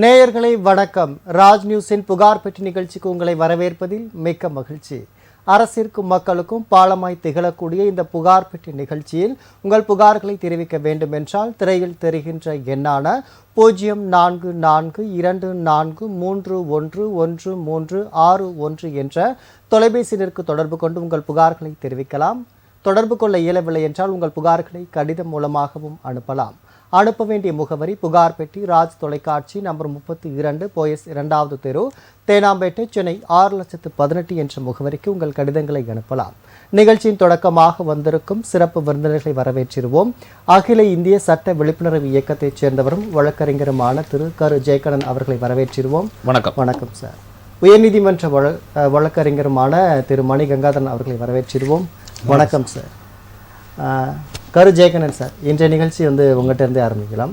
நேயர்களை வணக்கம். ராஜ் நியூஸின் புகார் பெட்டி நிகழ்ச்சிக்கு உங்களை வரவேற்பதில் மிக்க மகிழ்ச்சி. அரசிற்கும் மக்களுக்கும் பாலமாய் திகழக்கூடிய இந்த புகார் பெட்டி நிகழ்ச்சியில் உங்கள் புகார்களை தெரிவிக்க வேண்டும் என்றால் திரையில் தெரிகின்ற எண்ணான 042424311361 என்ற தொலைபேசியினருக்கு தொடர்பு கொண்டு உங்கள் புகார்களை தெரிவிக்கலாம். தொடர்பு கொள்ள இயலவில்லை என்றால் உங்கள் புகார்களை கடிதம் மூலமாகவும் அனுப்பலாம். அனுப்ப வேண்டிய முகவரி புகார் பெட்டி, ராஜ் தொலைக்காட்சி, நம்பர் 32, போயஸ் 2வது தெரு, தேனாம்பேட்டை, சென்னை 6,18,000 என்ற முகவரிக்கு உங்கள் கடிதங்களை அனுப்பலாம். நிகழ்ச்சியின் தொடக்கமாக வந்திருக்கும் சிறப்பு விருந்தினர்களை வரவேற்றிருவோம். அகில இந்திய சட்ட விழிப்புணர்வு இயக்கத்தைச் சேர்ந்தவரும் வழக்கறிஞருமான திரு கரு ஜெயக்கண்ணன் அவர்களை வரவேற்றிருவோம். வணக்கம். வணக்கம் சார். உயர்நீதிமன்ற வழக்கறிஞருமான திரு மணி கங்காதரன் அவர்களை வரவேற்றிருவோம். வணக்கம் சார். கரு ஜெயக்கண்ணன் சார், இன்றைய நிகழ்ச்சி உங்கள்கிட்ட இருந்தே ஆரம்பிக்கலாம்.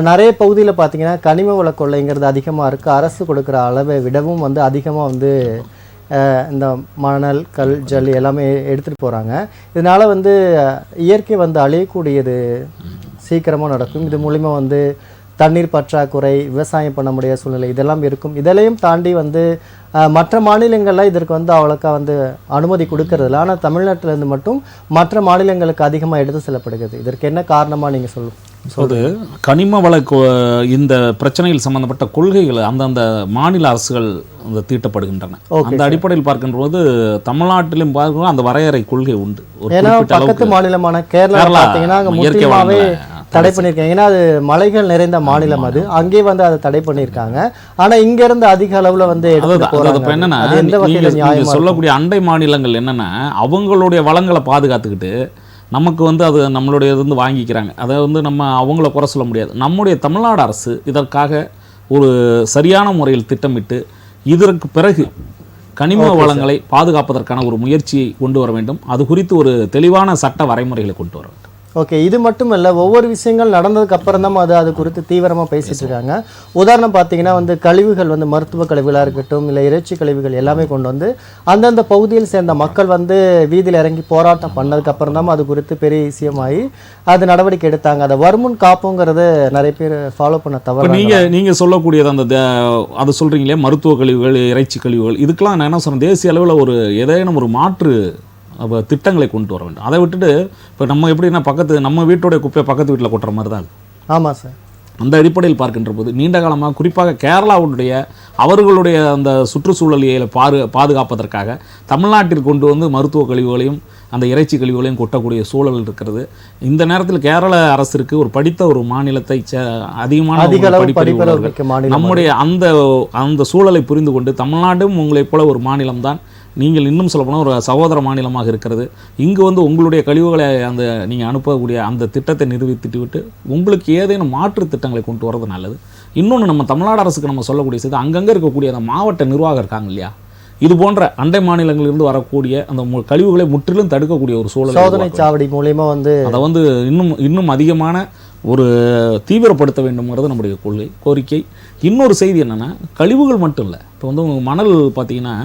நிறைய பகுதியில் பார்த்தீங்கன்னா கனிம வள கொள்ளைங்கிறது அதிகமாக இருக்குது. அரசு கொடுக்குற அளவை விடவும் அதிகமாக இந்த மணல், கல், ஜல் எல்லாமே எடுத்துகிட்டு போகிறாங்க. இதனால் இயற்கை அழியக்கூடியது சீக்கிரமாக நடக்கும். இது மூலிமா தண்ணீர் பற்றாக்குறை, விவசாயம் பண்ண முடியாத சூழ்நிலை இதெல்லாம் இருக்கும். இதெல்லாம் தாண்டி மற்ற மாநிலங்களில் இதற்கு அவ்வளோக்கா அனுமதி கொடுக்கறதில்ல. ஆனால் தமிழ்நாட்டிலேருந்து மட்டும் மற்ற மாநிலங்களுக்கு அதிகமாக எடுத்து செல்லப்படுகிறது. இதற்கு என்ன காரணமாக நீங்கள் சொல்லுது? கனிம வள இந்த பிரச்சனையில் சம்பந்தப்பட்ட கொள்கைகள் அந்தந்த மாநில அரசுகள் தீட்டப்படுகின்றன. அந்த அடிப்படையில் பார்க்கின்ற போது தமிழ்நாட்டிலும் பார்க்கணும் அந்த வரையறை கொள்கை உண்டு. ஏன்னா பக்கத்து மாநிலமான கேரளா பார்த்தீங்கன்னா முற்றிலுமாவே தடை பண்ணியிருக்காங்க. ஏன்னா அது மலைகள் நிறைந்த மாநிலம், அது அங்கே அதை தடை பண்ணியிருக்காங்க. ஆனா இங்க இருந்து அதிக அளவுல சொல்லக்கூடிய அண்டை மாநிலங்கள் என்னன்னா அவங்களுடைய வளங்களை பாதுகாத்துக்கிட்டு நமக்கு அது நம்மளுடைய வாங்கிக்கிறாங்க. அதை நம்ம அவங்கள குறை சொல்ல முடியாது. நம்முடைய தமிழ்நாடு அரசு இதற்காக ஒரு சரியான முறையில் திட்டமிட்டு இதற்கு பிறகு கனிம வளங்களை பாதுகாப்பதற்கான ஒரு முயற்சியை கொண்டு வர வேண்டும். அது குறித்து ஒரு தெளிவான சட்ட வரைமுறைகளை கொண்டு வர வேண்டும். ஓகே, இது மட்டும் இல்லை, ஒவ்வொரு விஷயங்கள் நடந்ததுக்கு அப்புறம் தான் அது குறித்து தீவிரமாக பேசிட்டு இருக்காங்க. உதாரணம் பார்த்தீங்கன்னா கழிவுகள் மருத்துவ கழிவுகளாக இருக்கட்டும், இல்லை இறைச்சி கழிவுகள் எல்லாமே கொண்டு அந்தந்த பகுதியில் சேர்ந்த மக்கள் வீதியில் இறங்கி போராட்டம் பண்ணதுக்கு அப்புறம் தான் அது குறித்து பெரிய விஷயமாகி அது நடவடிக்கை எடுத்தாங்க. அதை வருமுன் காப்புங்கிறது நிறைய பேர் ஃபாலோ பண்ண தவறு. நீங்கள் சொல்லக்கூடியது அது சொல்கிறீங்களே மருத்துவ கழிவுகள், இறைச்சி கழிவுகள், இதுக்கெல்லாம் நான் என்ன சொல்கிறேன், தேசிய அளவில் ஒரு ஏதேனும் ஒரு மாற்று திட்டங்களை கொண்டு வர வேண்டும். அதை விட்டுட்டு இப்போ நம்ம எப்படின்னா நம்ம வீட்டோடைய குப்பையை பக்கத்து வீட்டில் கொட்டுற மாதிரி தான். ஆமாம் சார். அந்த அடிப்படையில் பார்க்கின்ற போது நீண்ட காலமாக குறிப்பாக கேரளாவுடைய அவர்களுடைய அந்த சுற்றுச்சூழலியலை பாதுகாப்பதற்காக தமிழ்நாட்டில் கொண்டு மருத்துவ கழிவுகளையும் அந்த இறைச்சி கழிவுகளையும் கொட்டக்கூடிய சூழல் இருக்கிறது. இந்த நேரத்தில் கேரள அரசிற்கு ஒரு படித்த ஒரு மாநிலத்தை அதிகமான நம்முடைய அந்த சூழலை புரிந்து கொண்டு தமிழ்நாடும் உங்களைப் போல ஒரு மாநிலம்தான், நீங்கள் இன்னும் சொல்லப்போனால் ஒரு சகோதர மாநிலமாக இருக்கிறது. இங்கு உங்களுடைய கழிவுகளை நீங்கள் அனுப்பக்கூடிய அந்த திட்டத்தை நிறுவித்துட்டு விட்டு உங்களுக்கு ஏதேனும் மாற்று திட்டங்களை கொண்டு வரது நல்லது. இன்னொன்று நம்ம தமிழ்நாடு அரசுக்கு நம்ம சொல்லக்கூடிய செய்து அங்கங்கே இருக்கக்கூடிய அந்த மாவட்ட நிர்வாகம் இருக்காங்க இல்லையா, இது போன்ற அண்டை மாநிலங்களிலிருந்து வரக்கூடிய அந்த கழிவுகளை முற்றிலும் தடுக்கக்கூடிய ஒரு சூழல் சோதனை சாவடி மூலமா அதை இன்னும் அதிகமான ஒரு தீவிரப்படுத்த வேண்டும்ங்கிறது நம்முடைய கோரிக்கை. இன்னொரு செய்தி என்னென்னா, கழிவுகள் மட்டும் இல்லை, இப்போ மணல் பார்த்தீங்கன்னா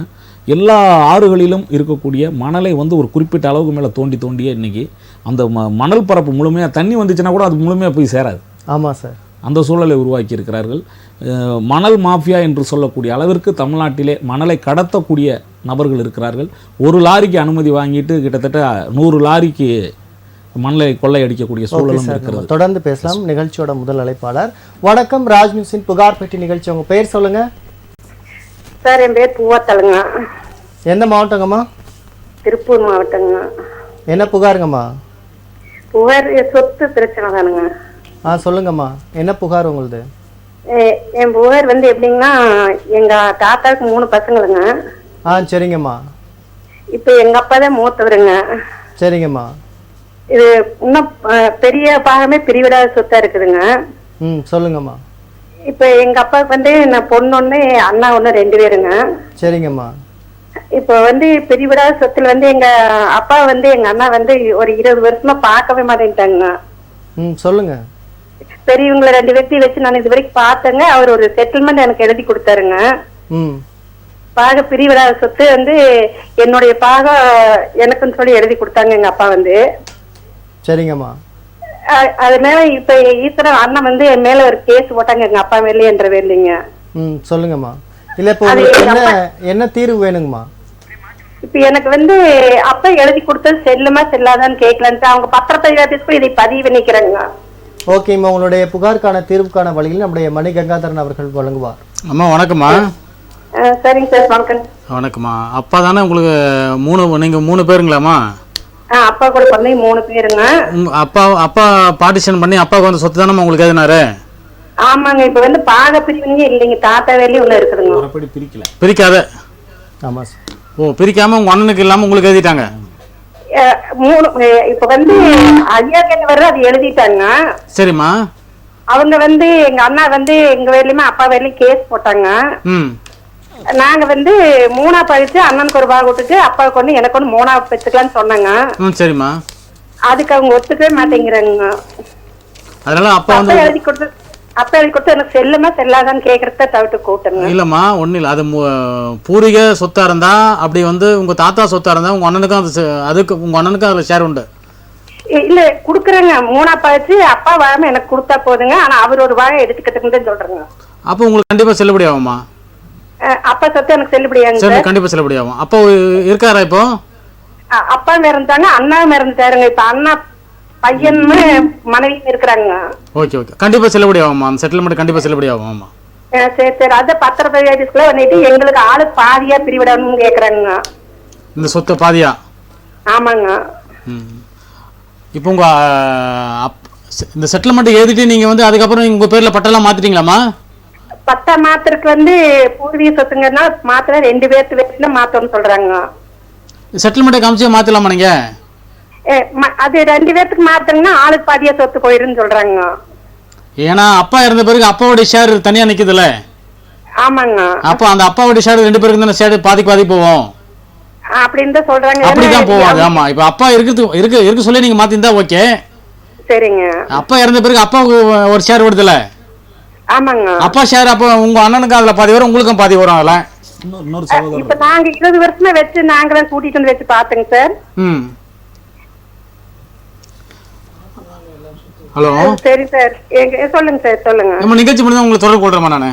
எல்லா ஆறுகளிலும் இருக்கக்கூடிய மணலை ஒரு குறிப்பிட்ட அளவுக்கு மேலே தோண்டியே இன்றைக்கி அந்த மணல் பரப்பு முழுமையாக தண்ணி வந்துச்சுன்னா கூட அது முழுமையாக போய் சேராது. ஆமாம் சார். அந்த சூழலை உருவாக்கி இருக்கிறார்கள். மணல் மாஃபியா என்று சொல்லக்கூடிய அளவிற்கு தமிழ்நாட்டிலே மணலை கடத்தக்கூடிய நபர்கள் இருக்கிறார்கள். ஒரு லாரிக்கு அனுமதி வாங்கிட்டு கிட்டத்தட்ட 100 லாரிக்கு மணலை கொள்ளையடிக்கக்கூடிய சூழலும் இருக்கிறது. தொடர்ந்து பேசலாம். நிகழ்ச்சியோட முதல் அழைப்பாளர். வணக்கம், ராஜ் நியூஸின் புகார் பெட்டி நிகழ்ச்சி. உங்க பெயர் சொல்லுங்க சார். என் பேர் பூவாத்தலுங்க. எந்த மாவட்டங்கம்மா? திருப்பூர் மாவட்டங்க. என்ன புகாருங்கம்மா? புகார் சொத்து பிரச்சனை தானுங்க. சொல்லுங்கம்மா, என்ன புகார் உங்களுது? என் புகார் எப்படிங்கன்னா, எங்க தாத்தாவுக்கு 3 பசங்களுங்க. சரிங்கம்மா. இப்ப எங்க அப்பா தான் மூத்தவருங்க. சரிங்கம்மா. இது இன்னும் பெரிய பாகமே பிரிவிடாத சொத்தா இருக்குதுங்க. சொல்லுங்கம்மா. இப்ப எங்க அப்பாவுக்கு நான் பொண்ணு 1, அண்ணா 1, 2 பேருங்க. சரிங்கம்மா. இப்ப பிரிவிடாத சொத்துல எங்க அப்பா எங்க அண்ணா ஒரு 20 வருஷமா பார்க்கவே மாட்டேன்ட்டாங்க. சொல்லுங்க. பெரியவங்களை 2 பேர்த்தையும் வச்சு நான் இது வரைக்கும் பார்த்தேங்க. அவர் ஒரு செட்டில்மெண்ட் எனக்கு எழுதி கொடுத்தாருங்க. பாக பிரிவிடாத சொத்து என்னுடைய பாக எனக்குன்னு சொல்லி எழுதி கொடுத்தாங்க எங்க அப்பா. சரிங்கம்மா. அது மேல இப்ப ஈஸ்வரன் அண்ணன் வந்து என் மேல ஒரு கேஸ் போட்டாங்க எங்க அப்பா மேலே என்ற வேலைங்க. சொல்லுங்கம்மா. இல்ல இப்போ உங்களுக்கு என்ன தீர்வு வேணுங்கம்மா? இப்ப எனக்கு வந்து அப்பா எழுதி கொடுத்தது செல்லுமா செல்லாதான்னு கேட்கலன்ட்டு அவங்க பத்திரப்பதிவு இதை பதிவு பண்ணிக்கிறாங்க. ஓகேம்மா, உங்களுடைய புகாருக்கான தீர்வுக்கான வழியில் நம்முடைய மணி கங்காதரன் அவர்கள் வழங்குவார். அம்மா வணக்கம்மா. சரிங்க சார், வணக்கம். வணக்கம்மா. அப்பா தானே உங்களுக்கு நீங்கள் 3 பேருங்களாம்மா? அப்பா கூட பண்ணி 3 பேருங்க. அப்பா பார்ட்டிஷன் பண்ணி அப்பாவுக்கு வந்து சொத்து தானே உங்களுக்கு எதுனாரு? ஆமாங்க. இப்ப வந்து பாக பிரிவுங்க இல்லைங்க, தாத்தா வேலையும் ஒண்ணு இருக்குதுங்க. பிரிக்காத? ஆமா சார். ஓ, பிரிக்காம உங்க அண்ணனுக்கு இல்லாம உங்களுக்கு எழுதிட்டாங்க? 3 இப்ப வந்து ஐயா கேட்டு வர்ற அது எழுதிட்டாங்க. சரிம்மா. அவங்க வந்து எங்க அண்ணா வந்து எங்க வேலையுமே அப்பா வேலையும் கேஸ் போட்டாங்க. நாங்க வந்து 3ஆ பழிச்சு அண்ணனுக்கு ஒரு பாக விட்டுட்டு அப்பாவுக்கு ஒண்ணு எனக்கு ஒண்ணு 3ஆ பெற்றுக்கலாம்னு சொன்னாங்க. சரிம்மா. அதுக்கு அவங்க ஒத்துக்கவே மாட்டேங்கிறாங்க. அதனால அப்பா வந்து எழுதி கொடுத்து எனக்கு செல்லுமா செல்லாதான்னு கேக்குறத தவிட்டு கூட்டுங்க. இல்லம்மா, ஒண்ணு இல்ல. அது பூர்வீக சொத்தா இருந்தா அப்படி வந்து உங்க தாத்தா சொத்தா இருந்தா உங்க அண்ணனுக்கும் அதுக்கு உங்க அண்ணனுக்கும் அதுல ஷேர் உண்டு. இல்ல குடுக்குறேங்க. 3ஆ பழிச்சு அப்பா வாழாம எனக்கு கொடுத்தா போதுங்க. ஆனா அவர் ஒரு வாழை எடுத்துக்கிட்டுன்னு சொல்றேங்க. அப்ப உங்களுக்கு கண்டிப்பா செல்லுபடி ஆகுமா? அப்பா சொத்து எனக்கு செல்லுபடியாங்க. கண்டிப்பா செல்லுபடி ஆகும். அப்பா இருக்காரா இப்போ? அப்பா இறந்துட்டாங்க, அண்ணாவும் இறந்துட்டாருங்க. இப்ப அண்ணா பையனுமே மனைவியும் இருக்கிறாங்க. ஓகே ஓகே, கண்டிப்பா செல்லுபடி ஆகுமா? அந்த செட்டில்மெண்ட் கண்டிப்பா செல்லுபடி ஆகும். ஆமா. சரி சரி. அத பத்திரப்பதிவுக்குள்ள வந்துட்டு எங்களுக்கு ஆளு பாதியா பிரிவிடணும்னு கேக்குறாங்க. இந்த சொத்து பாதியா? ஆமாங்க. இப்போ உங்க இந்த செட்டில்மெண்ட் எழுதிட்டு நீங்க வந்து அதுக்கப்புறம் உங்க பேர்ல பட்டெல்லாம் மாத்திட்டீங்களாமா? பட்டா மாத்திரக்கு வந்து பூர்வீக சொத்துங்கன்னா மாத்திர 2 பேர்த்து மாத்தணும்னு சொல்றாங்க. செட்டில்மெண்ட் காமிச்சே மாத்தலாமா நீங்க? அது 2 பேர்த்துக்கு மாத்தணும்னா ஆளுக்கு பாதியா சொத்து போயிருன்னு சொல்றாங்க. ஏன்னா அப்பா இறந்த பிறகு அப்பாவோட ஷேர் தனியா நிக்குதுல. ஆமாங்க. அப்ப அந்த அப்பாவோட ஷேர் 2 பேருக்கு தானே ஷேர் பாதி போவோம். அப்படின்னு தான் சொல்றாங்க. அப்படிதான் போவாது. ஆமா. இப்ப அப்பா இருக்கு சொல்லி நீங்க மாத்திருந்தா ஓகே. சரிங்க. அப்பா இறந்த பிறகு அப்பாவுக்கு ஒரு ஷேர் வருதுல. ஆமாங்க. அப்பா ஷேர் அப்ப உங்க அண்ணனுக்கு அதுல பாதி வரும், உங்களுக்கும் பாதி வரும். அதுல இப்ப நாங்க 20 வருஷமா வச்சு நாங்களும் கூட்டிட்டு வந்து வச்சு பாத்துங்க சார். ஹலோ. சரி சார், சொல்லுங்க சார், சொல்லுங்க. நம்ம நிகழ்ச்சி முடிஞ்சா உங்களுக்கு தொடர்பு கொள்றேன் நானு.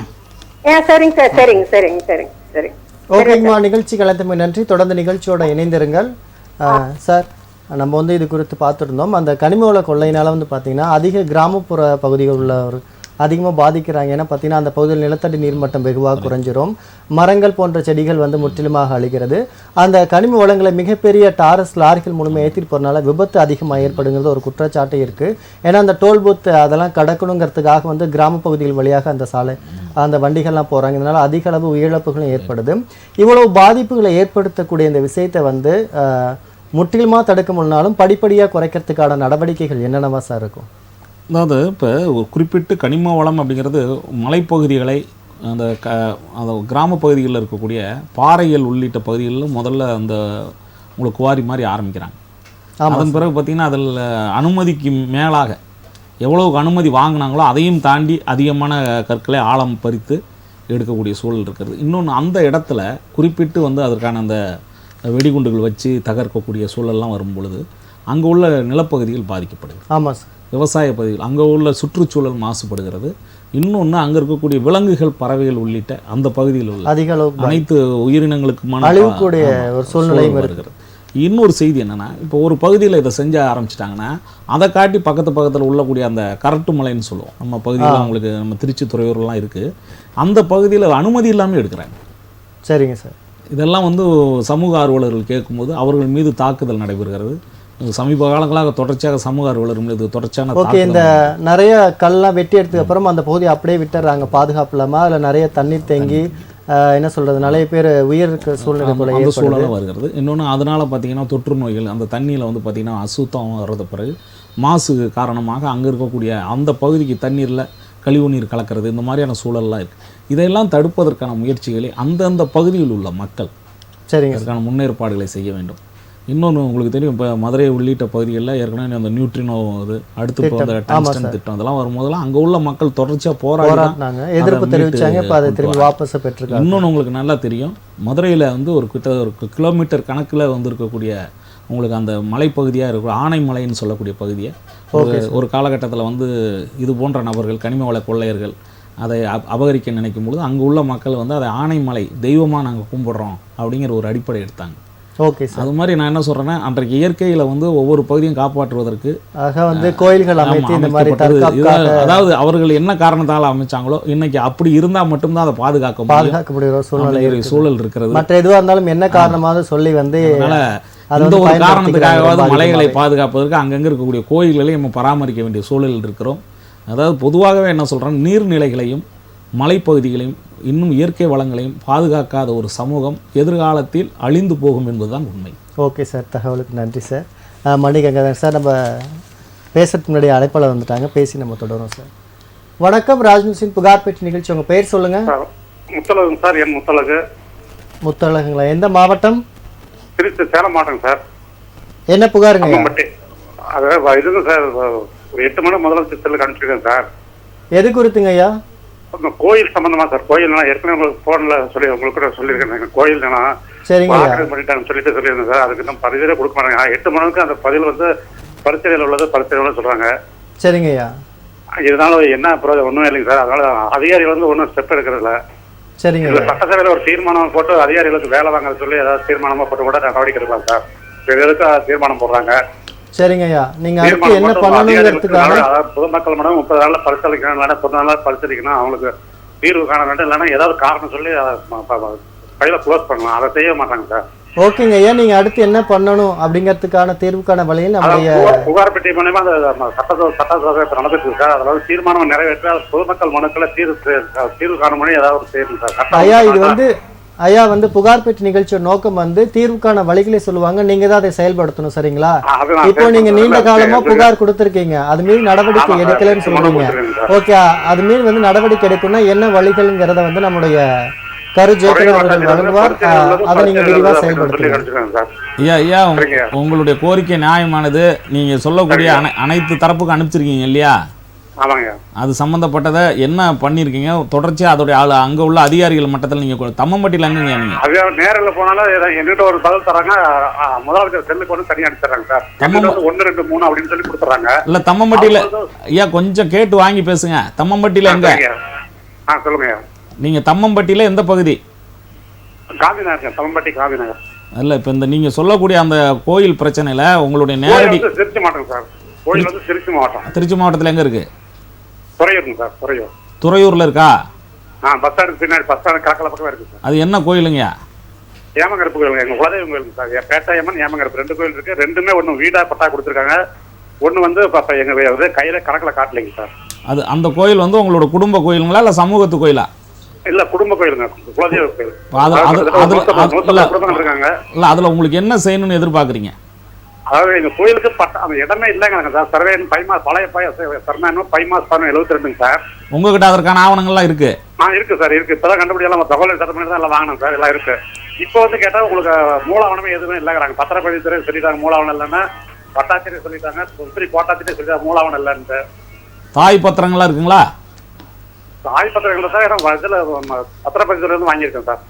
சரிங்க சார். சரிங்க சரிங்க சரிங்க சரி. ஓகேங்கம்மா, நிகழ்ச்சி கலந்தமை நன்றி. தொடர்ந்து நிகழ்ச்சியோட இணைந்திருங்கள். சார், நம்ம வந்து இது குறித்து பார்த்துருந்தோம். அந்த கனிம வள கொள்ளையினால வந்து பார்த்தீங்கன்னா அதிக கிராமப்புற பகுதிகள் உள்ளவர் அதிகமாக பாதிக்கிறாங்க. ஏன்னா பார்த்தீங்கன்னா அந்த பகுதியில் நிலத்தடி நீர்மட்டம் வெகுவாக குறைஞ்சிரும். மரங்கள் போன்ற செடிகள் வந்து முற்றிலுமாக அழிகிறது. அந்த கனிம வளங்களை மிகப்பெரிய டாரஸ் லாரிகள் மூலமாக ஏற்றிட்டு போகிறனால விபத்து அதிகமாக ஏற்படுங்கிறது ஒரு குற்றச்சாட்டு இருக்குது. ஏன்னா அந்த டோல் பூத் அதெல்லாம் கடக்கணுங்கிறதுக்காக வந்து கிராம பகுதிகள் வழியாக அந்த வண்டிகள்லாம் போகிறாங்க. இதனால் அதிக அளவு உயிரிழப்புகளும் ஏற்படுது. இவ்வளவு பாதிப்புகளை ஏற்படுத்தக்கூடிய இந்த விஷயத்தை வந்து முற்றிலுமாக தடுக்க முடினாலும் படிப்படியாக குறைக்கிறதுக்கான நடவடிக்கைகள் என்னென்னவா சார் இருக்கும்? அதாவது இப்போ ஒரு குறிப்பிட்டு கனிம வளம் அப்படிங்கிறது மலைப்பகுதிகளை அந்த கிராம பகுதிகளில் இருக்கக்கூடிய பாறைகள் உள்ளிட்ட பகுதிகளில் முதல்ல அந்த உங்களுக்கு குவாரி மாதிரி ஆரம்பிக்கிறாங்க. அதன் பிறகு பார்த்திங்கன்னா அதில் அனுமதிக்கு மேலாக எவ்வளவுக்கு அனுமதி வாங்கினாங்களோ அதையும் தாண்டி அதிகமான கற்களை ஆழம் பறித்து எடுக்கக்கூடிய சூழல் இருக்கிறது. இன்னொன்று, அந்த இடத்துல குறிப்பிட்டு வந்து அதற்கான அந்த வெடிகுண்டுகள் வச்சு தகர்க்கக்கூடிய சூழல்லாம் வரும் பொழுது அங்கே உள்ள நிலப்பகுதிகள் பாதிக்கப்படுது. ஆமாம் சார். விவசாய பகுதிகள், அங்கே உள்ள சுற்றுச்சூழல் மாசுபடுகிறது. இன்னொன்று, அங்கே இருக்கக்கூடிய விலங்குகள், பறவைகள் உள்ளிட்ட அந்த பகுதியில் உள்ள அதிக அளவு அனைத்து உயிரினங்களுக்குமான அழிவுக்கூடிய ஒரு சூழ்நிலையும் வருகிறது. இன்னொரு செய்தி என்னென்னா, இப்போ ஒரு பகுதியில் இதை செஞ்ச ஆரம்பிச்சிட்டாங்கன்னா அதை காட்டி பக்கத்தில் உள்ளக்கூடிய அந்த கரட்டு மலைன்னு சொல்லுவோம் நம்ம பகுதியில், அவங்களுக்கு நம்ம திருச்சி துறையூர்லாம் இருக்குது, அந்த பகுதியில் அனுமதி இல்லாமல் எடுக்கிறாங்க. சரிங்க சார். இதெல்லாம் வந்து சமூக ஆர்வலர்கள் கேட்கும்போது அவர்கள் மீது தாக்குதல் நடைபெறுகிறது. சமீப காலங்களாக தொடர்ச்சியாக சமூக ஆர்வலர் மீது தொடர்ச்சியான இந்த நிறைய கல்லாம் வெட்டி எடுத்ததுக்கு அப்புறம் அந்த பகுதியை அப்படியே விட்டுறாங்க பாதுகாப்பு இல்லாமல். அதில் நிறைய தண்ணீர் தேங்கி என்ன சொல்கிறது, நிறைய பேர் உயிருக்கு சூழ்நிலை சூழலாக வருகிறது. இன்னொன்று, அதனால் பார்த்தீங்கன்னா தொற்று நோய்கள் அந்த தண்ணியில் வந்து பார்த்திங்கன்னா அசுத்தம் வர்றது பிறகு மாசு காரணமாக அங்கே இருக்கக்கூடிய அந்த பகுதிக்கு தண்ணீரில் கழிவு நீர் கலக்கிறது, இந்த மாதிரியான சூழல்லாம் இருக்குது. இதையெல்லாம் தடுப்பதற்கான முயற்சிகளை அந்தந்த பகுதியில் உள்ள மக்கள் அதற்கான முன்னேற்பாடுகளை செய்ய வேண்டும். இன்னொன்று, உங்களுக்கு தெரியும், இப்போ மதுரை உள்ளிட்ட பகுதிகளில் ஏற்கனவே அந்த நியூட்ரினோ இது அடுத்து இப்போ அந்த டங்ஸ்டன் திட்டம் அதெல்லாம் வரும்போதெல்லாம் அங்கே உள்ள மக்கள் தொடர்ச்சியாக போராடினாங்க, எதிர்ப்பு தெரிவித்தாங்க. இப்போ அதை திரும்பி வாபஸ் பெற்றிருக்காங்க. இன்னொன்று உங்களுக்கு நல்லா தெரியும், மதுரையில் வந்து ஒரு கிலோமீட்டர் கணக்கில் வந்து இருக்கக்கூடிய உங்களுக்கு அந்த மலைப்பகுதியாக இருக்கும் ஆனைமலைன்னு சொல்லக்கூடிய பகுதியை ஒரு காலகட்டத்தில் வந்து இது போன்ற நபர்கள் கனிம வள கொள்ளையர்கள் அதை அபகரிக்க நினைக்கும் பொழுது அங்கே உள்ள மக்கள் வந்து அதை ஆனைமலை தெய்வமாக நாங்கள் கும்பிடுறோம் அப்படிங்கிற ஒரு அடிப்படை எடுத்தாங்க. Okay sir. அது மாதிரி நான் என்ன சொல்கிறேன்னா, அன்றைக்கு இயற்கையில் வந்து ஒவ்வொரு பகுதியும் காப்பாற்றுவதற்கு வந்து கோயில்கள் அமைத்து இந்த மாதிரி அதாவது அவர்கள் என்ன காரணத்தால் அமைச்சாங்களோ இன்னைக்கு அப்படி இருந்தால் மட்டும்தான் அதை பாதுகாக்கக்கூடிய சூழல் இருக்கிறது. மற்ற எதுவாக இருந்தாலும் என்ன காரணமாக சொல்லி வந்து அந்த ஒரு காரணத்துக்காகவாவது மலைகளை பாதுகாப்பதற்கு அங்கங்கே இருக்கக்கூடிய கோயில்களை நம்ம பராமரிக்க வேண்டிய சூழலில் இருக்கிறோம். அதாவது பொதுவாகவே என்ன சொல்கிறேன், நீர்நிலைகளையும் மலைப்பகுதிகளையும் இன்னும் இயற்கை வளங்களையும் பாதுகாக்காத ஒரு சமூகம் எதிர்காலத்தில் அழிந்து போகும் என்பதுதான் உண்மை. ஓகே சார், தகவலுக்கு நன்றி சார். மணிகங்காதரன் சார், நம்ம பேசுறதுக்கு முன்னாடி அழைப்பாளர் வந்துட்டாங்க, பேசி நம்ம தொடரும் சார். வணக்கம், ராஜ்நியூஸின் புகார் பெட்டி நிகழ்ச்சி. உங்கள் பேர் சொல்லுங்கள். முத்தழகு சார். என் முத்தழகு. முத்தழகுங்களா? எந்த மாவட்டம்? திருச்சி, சேலம் மாவட்டம் சார். என்ன புகாருங்க? அது இதுங்க சார், ஒரு 8 மணி முதலமைச்சர் செல்லுக்கு அனுப்பிச்சிருக்கேன் சார். எது குறித்துங்க ஐயா? கோயில் சம்பந்தமா சார். கோயில் ஏற்கனவே உங்களுக்கு போன்ல சொல்லி உங்களுக்கு கூட சொல்லியிருக்கேன். கோயில் பண்ணிட்டாங்கன்னு சொல்லிட்டு சொல்லியிருந்தேன் சார். அதுக்கு தான் பதிலே கொடுக்க மாட்டாங்க. 8 மணிக்கு அந்த பதில் வந்து பரிசீலனையில் உள்ளது, பரிசீலனை சொல்றாங்க. சரிங்க ஐயா. இதனால என்ன ஒண்ணுமே இல்லைங்க சார். அதனால அதிகாரிகள் வந்து ஒன்றும் ஸ்டெப் எடுக்கிறதில்ல. சரிங்க. சட்டசபையில் ஒரு தீர்மானம் போட்டு அதிகாரிகளுக்கு வேலை வாங்க சொல்லி ஏதாவது தீர்மானமா போட்டு கூட நடவடிக்கை எடுக்கலாம் சார். எதுக்கு தீர்மானம் போடுறாங்க? சரிங்க ஐயா. நீங்க அடுத்து என்ன பண்ணணும்ங்கிறதுக்காக பொதுமக்கள் மேடம் 30 நாள்ல பரிசீலிக்கணும், இல்லைன்னா 10 நாள்ல பரிசீலிக்கணும், அவங்களுக்கு தீர்வு காண வேண்டும், இல்லைன்னா ஏதாவது காரணம் சொல்லி ஃபைலை க்ளோஸ் பண்ணலாம். அதை செய்ய மாட்டாங்க சார். ஓகேங்க ஐயா, நீங்க அடுத்து என்ன பண்ணணும் அப்படிங்கிறதுக்கான தீர்வுக்கான வழியில் நம்முடைய புகார் பெட்டி மூலமா அந்த சட்டசபை நடந்துட்டு இருக்கு சார். அதாவது தீர்மானம் நிறைவேற்ற பொதுமக்கள் மனுக்களை தீர்வு காணும் மொழி ஏதாவது செய்யணும் சார். ஐயா, இது வந்து ஐயா வந்து புகார் பெட்டி நிகழ்ச்சியோட நோக்கம் வந்து தீர்வுக்கான வழிகளை சொல்லுவாங்க, நீங்க தான் அதை செயல்படுத்தணும். சரிங்களா? இப்போ நீங்க நீண்ட காலமா புகார் கொடுத்துருக்கீங்க, அது மீறி நடவடிக்கை எடுக்கலன்னு சொல்றீங்க. ஓகே, அது மீறி வந்து நடவடிக்கை எடுக்கணும்னா என்ன வழிகள்ங்கிறத வந்து நம்முடைய கரு ஜெயக்கன் அவர்கள் வழங்குவார். அதை நீங்க விரிவா செயல்படுத்துங்க. ஐயா, உங்களுடைய கோரிக்கை நியாயமானது. நீங்க சொல்லக்கூடிய அனைத்து தரப்புக்கும் அனுப்பிச்சிருக்கீங்க இல்லையா? அது சம்பந்தப்பட்டதை என்ன பண்ணிருக்கீங்க? தொடர்ச்சியா அதோடைய அங்க உள்ள அதிகாரிகள் மட்டத்தில் நீங்க தம்மம்பட்டியில எங்க நீங்க நேரில் போனாலும் என்கிட்ட ஒரு பதில் தராங்க. முதலமைச்சர் செல்லுக்கு வந்து தனியாக அனுப்பிச்சாங்க சார். 1 2 3 அப்படின்னு சொல்லி கொடுத்துறாங்க. இல்ல தம்மம்பட்டியில ஐயா கொஞ்சம் கேட்டு வாங்கி பேசுங்க. தம்மம்பட்டியில எங்க? சொல்லுங்க. நீங்க தம்மம்பட்டியில எந்த பகுதி? காந்திநகர். தம்மம்பட்டி காந்திநகர். இல்ல இப்ப இந்த நீங்க சொல்லக்கூடிய அந்த கோயில் பிரச்சனையில உங்களுடைய நேரடி திருச்சி மாவட்டம் சார். கோயில் வந்து திருச்சி மாவட்டம். திருச்சி மாவட்டத்துல எங்க இருக்கு? துறையூர் சார். துறையூர். துறையூர்ல இருக்கா? பஸ் ஸ்டாண்ட் பின்னாடி, பஸ் ஸ்டாண்ட் கலக்கல பக்கம் இருக்கு சார். அது என்ன கோயிலுங்க? ஏமங்கரப்பு கோயிலுங்க. எங்க குலதெய்வம் கோயிலுங்க சார். பேட்டாயம்மன், ஏமங்கரப்பு 2 கோயில் இருக்கு. ரெண்டுமே ஒண்ணு வீடா பட்டா கொடுத்துருக்காங்க. ஒண்ணு வந்து எங்க கையில கணக்குல காட்டலைங்க சார். அது அந்த கோயில் வந்து உங்களோட குடும்ப கோயிலுங்களா இல்ல சமூகத்து கோயிலா? இல்ல குடும்ப கோயிலுங்க. குலதெய்வ கோயில். இல்ல அதுல உங்களுக்கு என்ன செய்யணும்னு எதிர்பார்க்குறீங்க? அதாவது எங்க கோயிலுக்கு அந்த இடமே இல்லைங்க சார். சர்வே பழைய சர்மானம் 72 சார். உங்ககிட்ட அதற்கான ஆவணங்கள்லாம் இருக்கு? இருக்கு சார், இருக்கு. இப்பதான் கண்டுபிடி எல்லாம் தகவல் சட்டமன்ற தான் எல்லாம் வாங்கினோம் சார். எல்லாம் இருக்கு. இப்போ வந்து கேட்டா உங்களுக்கு மூலாவணமே எதுவுமே இல்லைங்கிறாங்க. பத்திரப்பதிவுத்துறை சொல்லிட்டாங்க மூலாவணம் இல்லைன்னா. பட்டாச்சிரியை சொல்லிட்டாங்க, கோட்டாச்சிரியை சொல்லிட்டாங்க மூலாவணம் இல்லைன்ட்டு. தாய் பத்திரங்கள்லாம் இருக்குங்களா? தாய் பத்திரங்கள் சார் பத்திரப்பதிவுத்துறை இருந்து வாங்கியிருக்கேன் சார்.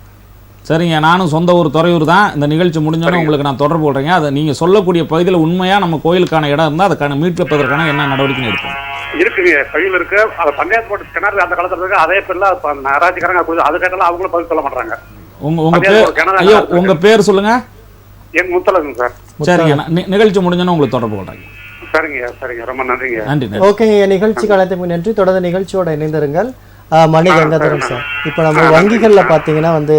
சரிங்க, நானும் சொந்த ஊர் துறையூர் தான். இந்த நிகழ்ச்சி முடிஞ்சோன்னே உங்களுக்கு நான் தொடர்பு கொள்றேங்க. அதை நீங்க சொல்லக்கூடிய பகுதியில் உண்மையா நம்ம கோயிலுக்கான இடம் இருந்தால் அதுக்கான மீட்பதற்கான என்ன நடவடிக்கை எடுக்கும்? இருக்குங்க, கையில் இருக்கு. அதை பஞ்சாயத்து போட்டு கிணறு அந்த காலத்துல இருக்கு. அதே பேர்ல நகராட்சிக்காரங்க அது கேட்டாலும் அவங்களும் பதில் சொல்ல மாட்டாங்க. உங்க பேர் சொல்லுங்க. என் முத்தழகுங்க சார். சரிங்க, நிகழ்ச்சி முடிஞ்சோன்னே உங்களுக்கு தொடர்பு கொள்றேங்க. சரிங்க, சரிங்க, ரொம்ப நன்றிங்க. நன்றி. ஓகேங்க, நிகழ்ச்சி காலத்துக்கு நன்றி. தொடர்ந்து நிகழ்ச்சியோட இணைந்திருங்கள். மணிகங்காதரன் சார், இப்போ நம்ம வங்கிகளில் பார்த்தீங்கன்னா வந்து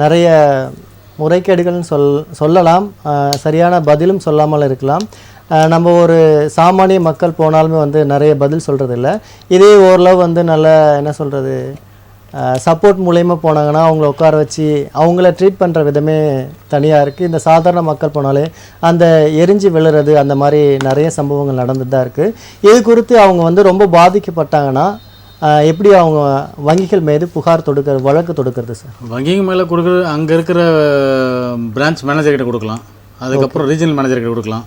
நிறைய முறைகேடுகள்னு சொல்லலாம், சரியான பதிலும் சொல்லாமல் இருக்கலாம். நம்ம ஒரு சாமானிய மக்கள் போனாலுமே வந்து நிறைய பதில் சொல்கிறதில்ல. இதே ஓரளவு வந்து நல்ல என்ன சொல்கிறது சப்போர்ட் மூலயமா போனாங்கன்னா அவங்கள உட்கார வச்சு அவங்கள ட்ரீட் பண்ணுற விதமே தனியாக இருக்குது. இந்த சாதாரண மக்கள் போனாலே அந்த எரிஞ்சு விழுறது அந்த மாதிரி நிறைய சம்பவங்கள் நடந்துட்டு தான் இருக்குது. இது குறித்து அவங்க வந்து ரொம்ப பாதிக்கப்பட்டாங்கன்னா எப்படி அவங்க வங்கிகள் மீது புகார் வழக்கு தொடுக்கிறது சார்? வங்கிங்க மேலே கொடுக்குறது அங்கே இருக்கிற பிரான்ச் மேனேஜர்கிட்ட கொடுக்கலாம், அதுக்கப்புறம் ரீஜனல் மேனேஜர்கிட்ட கொடுக்கலாம்.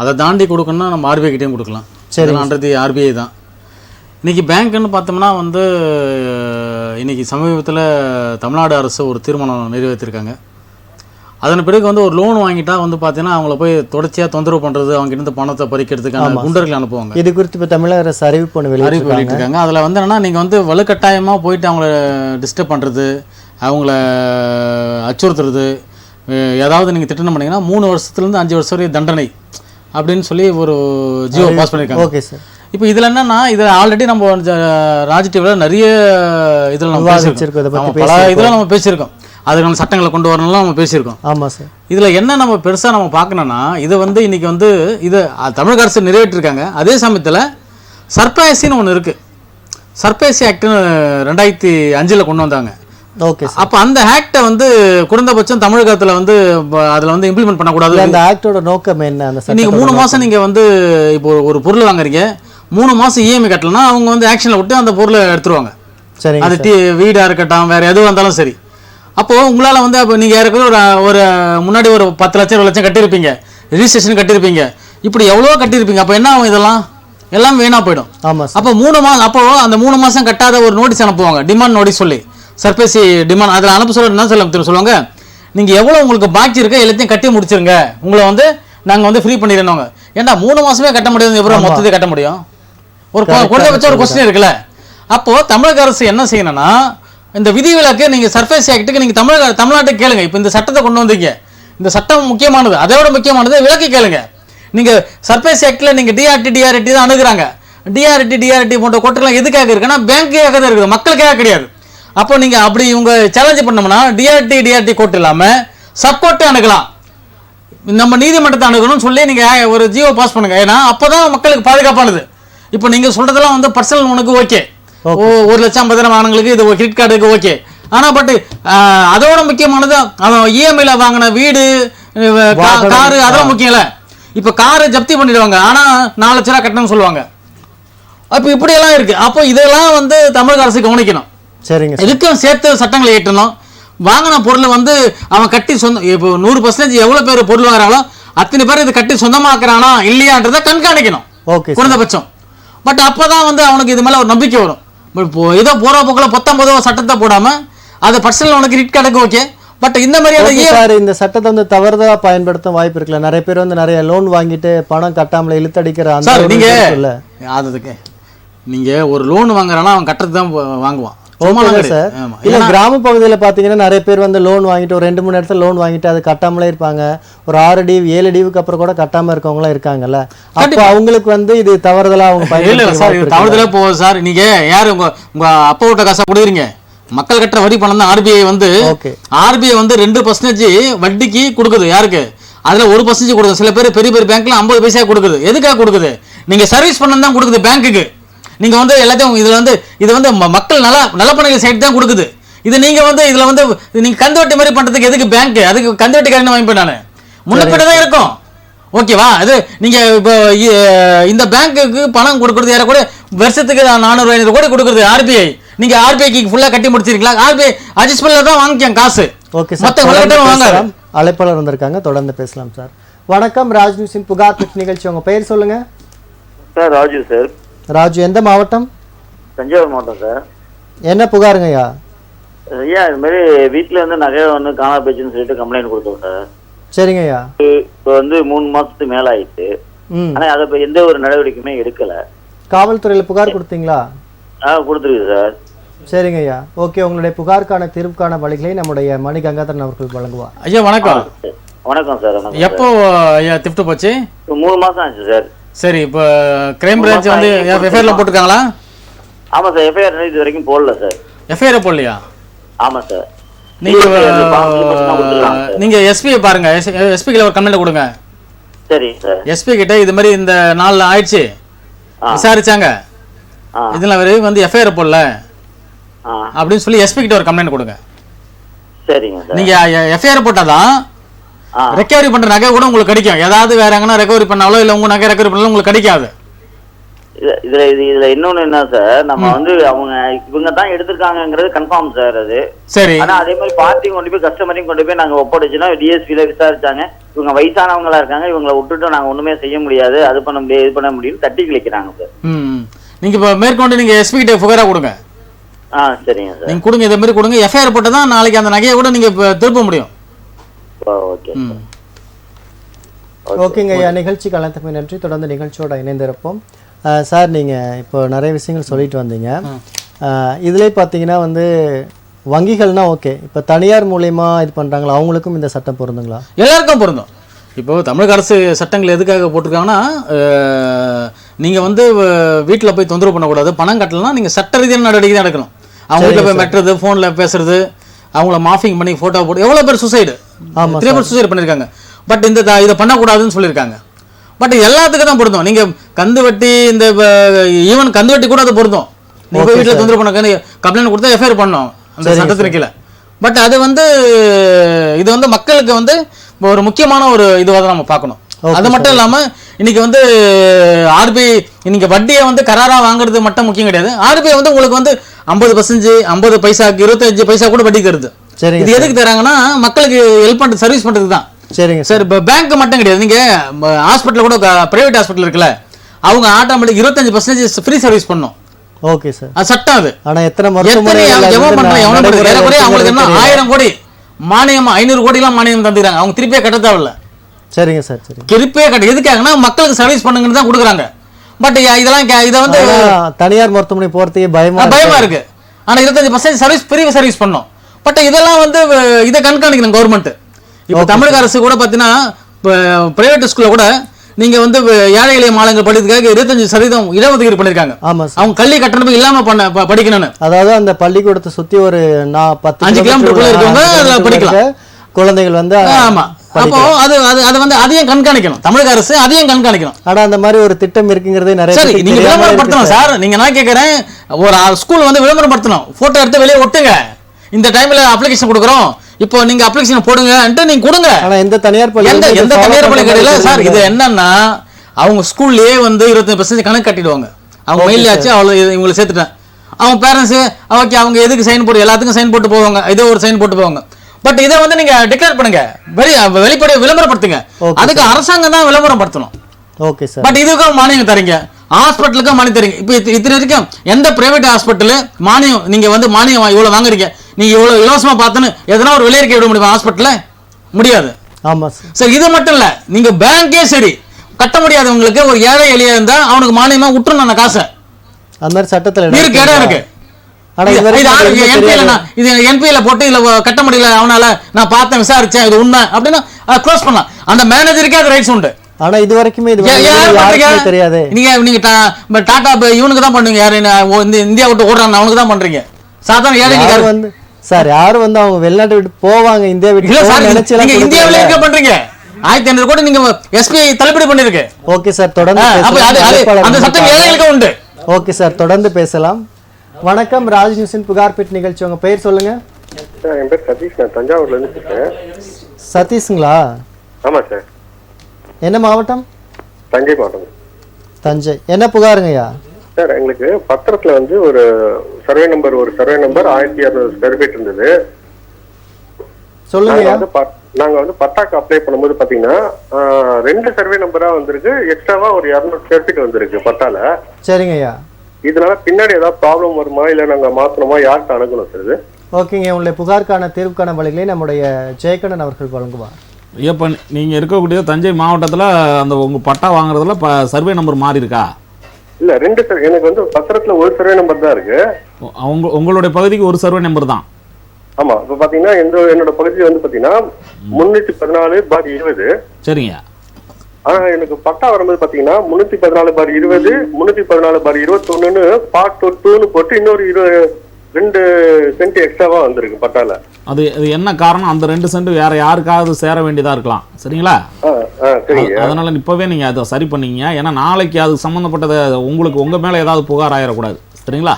அதை தாண்டி கொடுக்கணும்னா நம்ம ஆர்பிஐ கிட்டேயும் கொடுக்கலாம். சரின்றது ஆர்பிஐ தான். இன்றைக்கி பேங்க்குன்னு பார்த்தோம்னா வந்து இன்றைக்கி சமீபத்தில் தமிழ்நாடு அரசு ஒரு தீர்மானம் நிறைவேற்றிருக்காங்க. அதன் பிறகு வந்து ஒரு லோன் வாங்கிட்டா வந்து பார்த்தீங்கன்னா அவங்கள போய் தொடர்ச்சியாக தொந்தரவு பண்ணுறது, அவங்க இருந்து பணத்தை பறிக்கிறதுக்கான குண்டர்கள் அனுப்புவாங்க. இது குறித்து இப்போ தமிழக அரசு அறிவிப்பு வெளியிட்டிருக்காங்க. அதில் வந்து என்னன்னா, நீங்கள் வந்து வலுக்கட்டாயமாக போயிட்டு அவங்கள டிஸ்டர்ப் பண்ணுறது, அவங்கள அச்சுறுத்துறது, ஏதாவது நீங்கள் திட்டம் பண்ணிங்கன்னா 3 வருஷத்துலேருந்து 5 வருஷம் வரை தண்டனை அப்படின்னு சொல்லி ஒரு ஜியோ பாஸ் பண்ணியிருக்காங்க. Okay sir. இப்போ இதில் என்னன்னா, இதில் ஆல்ரெடி நம்ம ராஜ் டிவியில் நிறைய இதில் நம்ம பேசியிருக்கோம், பல இதில் நம்ம பேசியிருக்கோம், அதுக்கான சட்டங்களை கொண்டு வரணும்லாம் நம்ம பேசியிருக்கோம். ஆமாம் சார். இதில் என்ன நம்ம பெருசாக நம்ம பார்க்கணும்னா, இதை வந்து இன்றைக்கி வந்து இது தமிழக அரசு நிறைவேற்றிருக்காங்க. அதே சமயத்தில் சர்பாசின்னு ஒன்று இருக்குது. சர்பாசி ஆக்ட்னு 2005 கொண்டு வந்தாங்க. ஓகே. அப்போ அந்த ஆக்டை வந்து குறைந்தபட்சம் தமிழகத்தில் வந்து அதில் வந்து இம்ப்ளிமெண்ட் பண்ணக்கூடாது. அந்த ஆக்டோட நோக்கம் என்ன? அந்த நீங்கள் 3 மாதம் நீங்கள் வந்து இப்போ ஒரு பொருள் வாங்குறீங்க, 3 மாதம் இஎம்ஐ கட்டலைன்னா அவங்க வந்து ஆக்ஷனில் விட்டு அந்த பொருளை எடுத்துருவாங்க. சரி. அது வீடாக இருக்கட்டும், வேறு எதுவாக இருந்தாலும் சரி. அப்போது உங்களால் வந்து அப்போ நீங்கள் ஏற்கனவே ஒரு முன்னாடி ஒரு 10 லட்சம் 20 லட்சம் கட்டியிருப்பீங்க, ரிஜிஸ்ட்ரேஷன் கட்டியிருப்பீங்க, இப்படி எவ்வளோ கட்டியிருப்பீங்க. அப்போ என்ன ஆகும்? இதெல்லாம் எல்லாம் வீணாக போயிடும். ஆமாம். அப்போ 3 மாதம் அப்போது அந்த 3 மாதம் கட்டாத ஒரு நோட்டீஸ் அனுப்புவாங்க, டிமாண்ட் நோட்டீஸ் சொல்லி, சர்பேசி டிமாண்ட். அதில் அனுப்ப சொல்ல என்ன சொல்லுவாங்க, நீங்கள் எவ்வளோ உங்களுக்கு பாக்கி இருக்க எல்லாத்தையும் கட்டி முடிச்சிருங்க, உங்களை வந்து நாங்கள் வந்து ஃப்ரீ பண்ணிடுறோங்க. ஏன்டா 3 மாதமே கட்ட முடியாது, எவ்வளோ மொத்தத்தை கட்ட முடியும்? ஒரு குறைந்தபட்சம் ஒரு கொஸ்டின் இருக்குல்ல. அப்போது தமிழக அரசு என்ன செய்யணும்னா, இந்த விதிவிலக்கு நீங்கள் சர்ஃபேஸ் ஆக்டுக்கு நீங்கள் தமிழ்நாட்டுக்கு கேளுங்க. இப்போ இந்த சட்டத்தை கொண்டு வந்தீங்க, இந்த சட்டம் முக்கியமானது, அதோட முக்கியமானது விலக்கி கேளுங்க. நீங்கள் சர்ஃபேஸ் ஆக்டில் நீங்கள் டிஆர்டி தான் அணுகுறாங்க. டிஆர்டி போன்ற கோர்ட்டுலாம் எதுக்காக இருக்குன்னா பேங்க்குக்காக தான் இருக்குது, மக்களுக்காக கிடையாது. அப்போ நீங்கள் அப்படி இவங்க சேலஞ்சு பண்ணோம்னா டிஆர்டி கோர்ட் இல்லாமல் சப்கோர்ட்டே அணுகலாம், நம்ம நீதிமன்றத்தை அணுகணும்னு சொல்லி நீங்கள் ஒரு ஜியோ பாஸ் பண்ணுங்க. ஏன்னா அப்போ தான் மக்களுக்கு பாதுகாப்பானது. இப்போ நீங்கள் சொல்கிறதெல்லாம் வந்து பர்சனல் லோனுக்கு ஓகே, 1,50,000 வாங்கினவங்களுக்கு இது கிரெடிட் கார்டுக்கு ஓகே. ஆனால் பட் அதோட முக்கியமானது அவன் இஎம்ஐயில் வாங்கின வீடு, காரு, அதெல்லாம் முக்கியம் இல்லை. இப்போ காரை ஜப்தி பண்ணிடுவாங்க, ஆனால் 4 லட்ச ரூபா கட்டணும்னு சொல்லுவாங்க. அப்போ இப்படியெல்லாம் இருக்குது. அப்போ இதெல்லாம் வந்து தமிழக அரசு கவனிக்கணும். சரிங்க. இதுக்கும் சேர்த்து சட்டங்களை ஏற்றணும். வாங்கின பொருளை வந்து அவன் கட்டி இப்போ 100% எவ்வளோ பேர் பொருள் வாங்குறாங்களோ அத்தனை பேர் இது கட்டி சொந்தமாக்குறானா இல்லையான்றதை கண்காணிக்கணும். ஓகே. குறைந்தபட்சம். பட் அப்போ தான் வந்து அவனுக்கு இது மேலே ஒரு நம்பிக்கை வரும். இப்போ ஏதோ போகிற போக்கில் 19 சட்டத்தை போடாமல் அது பர்சனல் உனக்கு கிரெடிட் கார்டுக்கு ஓகே. பட் இந்த மாதிரி சார், இந்த சட்டத்தை வந்து தவறுதலாக பயன்படுத்த வாய்ப்பு இருக்குல்ல. நிறைய பேர் வந்து நிறைய லோன் வாங்கிட்டு பணம் கட்டாமல இழுத்தடிக்கிற அந்த அதுக்கு நீங்கள் ஒரு லோன் வாங்குறானா அவன் கட்டுறது தான் வாங்குவான். சார், இல்ல கிராம பகுதியில் பார்த்தீங்கன்னா நிறைய பேர் வந்து லோன் வாங்கிட்டு ஒரு 2-3 இடத்துல லோன் வாங்கிட்டு அது கட்டாமலே இருப்பாங்க. ஒரு 6 டிவி 7 டிவுக்கு அப்புறம் கூட கட்டாம இருக்கவங்களாம் இருக்காங்கல்ல. அப்போ அவங்களுக்கு வந்து இது தவறுதலா அவங்க தவறுதலா போகுது சார். நீங்க யாரு உங்க அப்பா விட்ட காசா கொடுக்குறீங்க, மக்கள் கட்டுற வரி பணம் தான். ஆர்பிஐ வந்து 2% வட்டிக்கு கொடுக்குது. யாருக்கு? அதுல 1% கொடுக்குது. சில பேர் பெரிய பெரிய பேங்க்ல 50 பைசா கொடுக்குது. எதுக்காக கொடுக்குது? நீங்க சர்வீஸ் பண்ண தான் கொடுக்குது பேங்க்குக்கு. நீங்க வந்து எல்லாத்தையும் இது வந்து மக்கள் நலப்பணிகள் சைடு தான் கொடுக்குது. இது நீங்க வந்து இதுல வந்து நீங்க கந்துவட்டி மாதிரி பண்றதுக்கு எதுக்கு பேங்க்? அதுக்கு கந்துவட்டிக்காரன் வாங்கிப்பேன் நான் முன்னப்பிட்டு தான் இருக்கும். ஓகேவா? அது நீங்க இப்போ இந்த பேங்க்குக்கு பணம் கொடுக்குறது யார கூட வருஷத்துக்கு 400-500 கோடி கொடுக்குறது ஆர்பிஐ. நீங்க ஆர்பிஐக்கு ஃபுல்லா கட்டி முடிச்சிருக்கீங்களா? ஆர்பிஐ அட்ஜஸ்ட்மெண்ட்ல தான் வாங்கிக்கோங்க காசு. ஓகே சார், வாங்க. அழைப்பாளர் வந்திருக்காங்க, தொடர்ந்து பேசலாம் சார். வணக்கம், ராஜ் நியூஸின் புகார் நிகழ்ச்சி. உங்க பெயர் சொல்லுங்க சார். ராஜு சார். ராஜு, எந்த மாவட்டம்? தஞ்சாவூர் மாவட்டம் சார். என்ன புகாருங்க ஐயா? ஐயா, இது மாதிரி வீட்டில் வந்து நகை ஒன்று காணா போச்சுன்னு சொல்லிட்டு கம்ப்ளைண்ட் கொடுத்தோம் சார். சரிங்க ஐயா. இப்போ வந்து 3 மாசத்துக்கு மேல ஆயிடுச்சு. ஆனா அதை இப்போ எந்த ஒரு நடவடிக்கையுமே எடுக்கல. காவல்துறையில புகார் கொடுத்தீங்களா? கொடுத்துருக்கு சார். சரிங்க ஐயா, ஓகே. உங்களுடைய புகாருக்கான தீர்வுக்கான வழிகளை நம்முடைய மணி கங்காதரன் அவர்கள் வழங்குவார். ஐயா வணக்கம். வணக்கம் சார். எப்போ ஐயா திஃப்ட் போச்சு? 3 மாசம் ஆச்சு சார். சரி, இப்போ கிரைம் பிரான்ச் வந்து எஃப்ஐஆர்ல போட்டுருக்காங்களா? ஆமா சார், எஃப்ஐஆர் இது வரைக்கும் போடல சார். எஃப்ஐஆர் போடலையா? ஆமா சார். நீங்க எஸ்பி பாருங்க, எஸ்பி கிட்ட ஒரு கம்ப்ளைண்ட் கொடுங்க. சரி சார். எஸ்பி கிட்ட இது மாதிரி இந்த நாள் ஆயிடுச்சு விசாரிச்சாங்க, இதுல வந்து எஃப்ஐஆர் போடல அப்படின்னு சொல்லி எஸ்பி கிட்ட ஒரு கம்ப்ளைண்ட் கொடுங்க. சரிங்க சார். நீங்க எஃப்ஐஆர் போட்டாதான் ரெக்கவரி பண்ற நகை கூட உங்களுக்கு கிடைக்கும். ஏதாவது வேற எங்கன்னா ரெக்கவரி பண்ணாலோ இல்ல உங்க நகை ரெக்கவரி பண்ணாலும் உங்களுக்கு கிடைக்காது. இதுல இன்னொன்னு என்ன சார், நம்ம வந்து இவங்க தான் எடுத்திருக்காங்கிறது கன்ஃபார்ம் சார். அது சரி. ஆனா அதே மாதிரி பார்ட்டியும் கொண்டு போய் கஸ்டமரையும் கொண்டு போய் நாங்க ஒப்படைச்சோன்னா டிஎஸ்பியில விசாரிச்சாங்க. இவங்க வயசானவங்களா இருக்காங்க, இவங்களை விட்டுட்டு நாங்க ஒண்ணுமே செய்ய முடியாது, அது பண்ண முடியாது, இது பண்ண முடியும்னு தட்டி கிழிக்கிறாங்க சார். நீங்க இப்ப மேற்கொண்டு நீங்க எஸ்பி கிட்ட புகாரா கொடுங்க. சரிங்க சார். நீங்க கொடுங்க, இதே மாதிரி கொடுங்க. எஃப்ஐஆர் போட்டதான் நாளைக்கு அந்த நகையை கூட நீங்க திருப்ப முடியும். ஓகே ஓகேங்க ஐயா, நிகழ்ச்சிக்கு அழைத்தமை நன்றி. தொடர்ந்து நிகழ்ச்சியோட இணைந்திருப்போம். சார், நீங்கள் இப்போ நிறைய விஷயங்கள் சொல்லிட்டு வந்தீங்க. இதிலே பார்த்தீங்கன்னா வந்து வங்கிகள்னா ஓகே, இப்போ தனியார் மூலயமா இது பண்ணுறாங்களா, அவங்களுக்கும் இந்த சட்டம் பொருந்துங்களா? எல்லாருக்கும் பொருந்தும். இப்போ தமிழக அரசு சட்டங்கள் எதுக்காக போட்டிருக்காங்கன்னா, நீங்கள் வந்து வீட்டில் போய் தொந்தரவு பண்ணக்கூடாது, பணம் கட்டலாம், நீங்கள் சட்ட ரீதியான நடவடிக்கை தான் எடுக்கணும். அவங்க வீட்டில் போய் மெட்டுறது, ஃபோனில் பேசுறது, அவங்கள மாஃபிங் பண்ணி ஃபோட்டோ போட்டு எவ்வளோ பேர் சூசைடு, எத்தனை பேர் சூசைடு பண்ணியிருக்காங்க. பட் இதை பண்ணக்கூடாதுன்னு சொல்லியிருக்காங்க. பட் எல்லாத்துக்கும் தான் பொருந்தும். நீங்கள் கந்து வட்டி, இந்த ஈவன் கந்து வட்டி கூட அது பொருந்தும். நீங்கள் போய் வீட்டில் தொந்தரவு பண்ண கம்ப்ளைண்ட் கொடுத்தா எஃப்ஐஆர் பண்ணணும் அந்த சட்டத்தின் கீழே. பட் அது வந்து இது வந்து மக்களுக்கு வந்து ஒரு முக்கியமான ஒரு இதுவாக தான் நம்ம பார்க்கணும். அது மட்டும் இல்லாமல் இன்னைக்கு வந்து ஆர்பிஐ இன்னைக்கு வட்டியை வந்து கராராக வாங்குறது மட்டும் முக்கியம் கிடையாது. ஆர்பிஐ வந்து உங்களுக்கு வந்து 50%, 50 பைசாக்கு 25 பைசா கூட வட்டி தருது. இது எதுக்கு தராங்கன்னா மக்களுக்கு ஹெல்ப் பண்ணுறது, சர்வீஸ் பண்ணுறதுக்கு தான். சரிங்க சார். இப்போ பேங்க் மட்டும் கிடையாது, நீங்கள் ஹாஸ்பிட்டல் கூட பிரைவேட் ஹாஸ்பிட்டல் இருக்குல்ல, அவங்க ஆட்டோமேட்டிக் 25% ஃப்ரீ சர்வீஸ் பண்ணும். ஓகே சார், அது சட்டம். அது ஆனால் எத்தனை அவங்களுக்கு என்ன 1000 கோடி மானியம், 500 கோடிலாம் மானியம் தந்துக்கிறாங்க, அவங்க திருப்பியே கட்ட தேவையில்ல. சரிங்க சார். சரி, திருப்பியே கட்ட எதுக்காகனா மக்களுக்கு சர்வீஸ் பண்ணுங்கன்னு தான் கொடுக்குறாங்க. பட் இதெல்லாம் இதை வந்து தனியார் மருத்துவமனை போகிறதுக்கு பயமா இருக்கு. ஆனால் 25% சர்வீஸ் ஃப்ரீ சர்வீஸ் பண்ணோம். பட் இதெல்லாம் வந்து இதை கண்காணிக்கணும் கவர்மெண்ட். இப்போ தமிழக அரசு கூட பார்த்தீங்கன்னா பிரைவேட் ஸ்கூலில் கூட நீங்கள் வந்து ஏழை எளிய மாணவர்கள் படிக்கிறதுக்காக 25% இடஒதுக்கீடு பண்ணியிருக்காங்க. அவங்க கல்வி கட்டணம் இல்லாமல் படிக்கணும்னு. அதாவது அந்த பள்ளிக்கூடத்தை சுற்றி ஒரு 5 கிலோமீட்டர் இருக்கவங்க படிக்கலாம் குழந்தைகள் வந்து. ஆமாம், அப்போ அது வந்து அதையும் கண்காணிக்கணும் தமிழக அரசு, அதையும் கண்காணிக்கணும். ஆனால் அந்த மாதிரி ஒரு திட்டம் இருக்குங்கிறதே நிறைய. சரி, நீங்கள் விளம்பரப்படுத்தணும் சார். நீங்கள் நான் கேட்குறேன், ஒரு ஸ்கூல் வந்து விளம்பரப்படுத்தணும், ஃபோட்டோ எடுத்து வெளியே ஒட்டுங்க, இந்த டைமில் அப்ளிகேஷன் கொடுக்குறோம், இப்போ நீங்க அப்ளிகேஷன் போடுங்கன்ட்டு நீங்க கொடுங்க. ஆனா எந்த தனியார் பள்ளி கிடையாது சார். இது என்னன்னா அவங்க ஸ்கூல்லயே வந்து 25% கணக்கு கட்டிடுவாங்க. அவங்க மெயிலாச்சு அவ்வளோ இவங்களை சேர்த்துட்டேன். அவங்க பேரண்ட்ஸு ஓகே, அவங்க எதுக்கு சைன் போட்டு எல்லாத்துக்கும் சைன் போட்டு போவாங்க, ஏதோ ஒரு சைன் போட்டு போவாங்க. பட் இதை வந்து நீங்க டிக்ளேர் பண்ணுங்க, வெளிப்படையை விளம்பரப்படுத்துங்க. அதுக்கு அரசாங்கம் தான் விளம்பரப்படுத்தணும். Okay sir. பட் இதுக்கும் மானியம் தரீங்க, ஹாஸ்பிட்டலுக்கும் மானியம் தரீங்க. இப்போ இத்தனை வரைக்கும் எந்த பிரைவேட் ஹாஸ்பிட்டலு மானியம் நீங்க வந்து மானியம் இவ்வளோ வாங்குறீங்க, நீங்க இவ்வளவு இலவசமா பார்த்தோன்னு எதனா ஒரு விலையறிக்கை விட முடியுமா ஹாஸ்பிட்டல்ல? முடியாது. ஆமா சார். இது மட்டும் இல்ல, நீங்க பேங்கே சரி கட்ட முடியாதவங்களுக்கு, ஒரு ஏழை எளிய இருந்தா அவனுக்கு மானியமா விட்டுறணும் அந்த காசை. அந்த மாதிரி சட்டத்துல இருக்கு, இடம் இருக்கு. இது என்பிஎல போட்டு இதுல கட்ட முடியல அவனால, நான் பார்த்தேன் விசாரிச்சேன் இது உண்மை அப்படின்னா க்ளோஸ் பண்ணலாம். அந்த மேனேஜருக்கே அது ரைட்ஸ் உண்டு. ஆனா இது வரைக்குமே தெரியாது. நீங்க டாடா இவனுக்கு தான் பண்ணுவீங்க, யாரு இந்தியா விட்டு ஓடுறாங்க அவனுக்கு தான் பண்றீங்க. சாதாரண ஏழை வந்து சார் யாரும் வந்து அவங்க வெளிநாட்டு விட்டு போவாங்க, இந்தியா விட்டு நினைச்சு இந்தியாவில இருக்க பண்றீங்க. 1500 கோடி நீங்க எஸ்பிஐ தள்ளுபடி பண்ணிருக்கு. ஓகே சார், தொடர்ந்து அந்த சட்டம் ஏழைகளுக்கு உண்டு. ஓகே சார், தொடர்ந்து பேசலாம். வணக்கம், ராஜ் நியூஸின் புகார் பெட்டி நிகழ்ச்சி. உங்க பெயர் சொல்லுங்க. சார் என் பேர் சதீஷ், நான் தஞ்சாவூர்ல இருந்து பேசுறேன். சதீஷ்ங்களா? ஆமா சார். என்ன மாவட்டம்? தஞ்சை மாவட்டம். தஞ்சை. என்ன புகாருங்கய்யா? சார் எங்களுக்கு பத்திரத்துல வந்து ஒரு சர்வே நம்பர் 1600 ஸ்கொயர் ஃபீட் இருந்தது. சொல்லுங்க. நாங்க வந்து பட்டாக்கு அப்ளை பண்ணும்போது பாத்தீங்கன்னா 2 சர்வே நம்பரா வந்திருக்கு, எக்ஸ்ட்ராவா ஒரு 200 ஸ்கொயர் ஃபீட் வந்திருக்கு பட்டால. சரிங்க ஐயா. இதனால பின்னாடி ஏதாவது ப்ராப்ளம் வருமா, இல்ல நாங்க மாத்தணுமா, யாருக்கு அணுகணும் சார் இது? ஓகேங்க, உங்களுடைய புகாருக்கான தீர்வுக்கான வழிகளை நம்முடைய ஜெயக்கண்ணன் அவர்கள் வழங்குவார். இப்போ நீங்கள் இருக்கக்கூடிய தஞ்சை மாவட்டத்தில் அந்த உங்கள் பட்டா வாங்குறதுல சர்வே நம்பர் மாறி இருக்கா? இல்ல 2 எனக்கு வந்து பத்திரத்துல ஒரு சர்வே நம்பர் தான் இருக்கு. உங்களுடைய பகுதிக்கு ஒரு சர்வே நம்பர் தான்? ஆமா. இப்ப பாத்தீங்கன்னா என்னோட பகுதி வந்து பாத்தீங்கன்னா 314/20. சரிங்க. ஆனா எனக்கு பட்டா வரும்போது பாத்தீங்கன்னா 314/20, 314/21 பார்ட் 2ன்னு போட்டு இன்னொரு 2 சென்ட் எக்ஸ்ட்ராவா வந்திருக்கு பட்டால. அது என்ன காரணம்? அந்த 2 சென்ட் வேற யாருக்காவது சேர வேண்டியதா இருக்கலாம். சரிங்களா? அதனால இப்பவே நீங்க அதை சரி பண்ணீங்க. ஏன்னா நாளைக்கு அது சம்பந்தப்பட்டதை உங்களுக்கு உங்க மேல ஏதாவது புகார் ஆயிடக்கூடாது. சரிங்களா?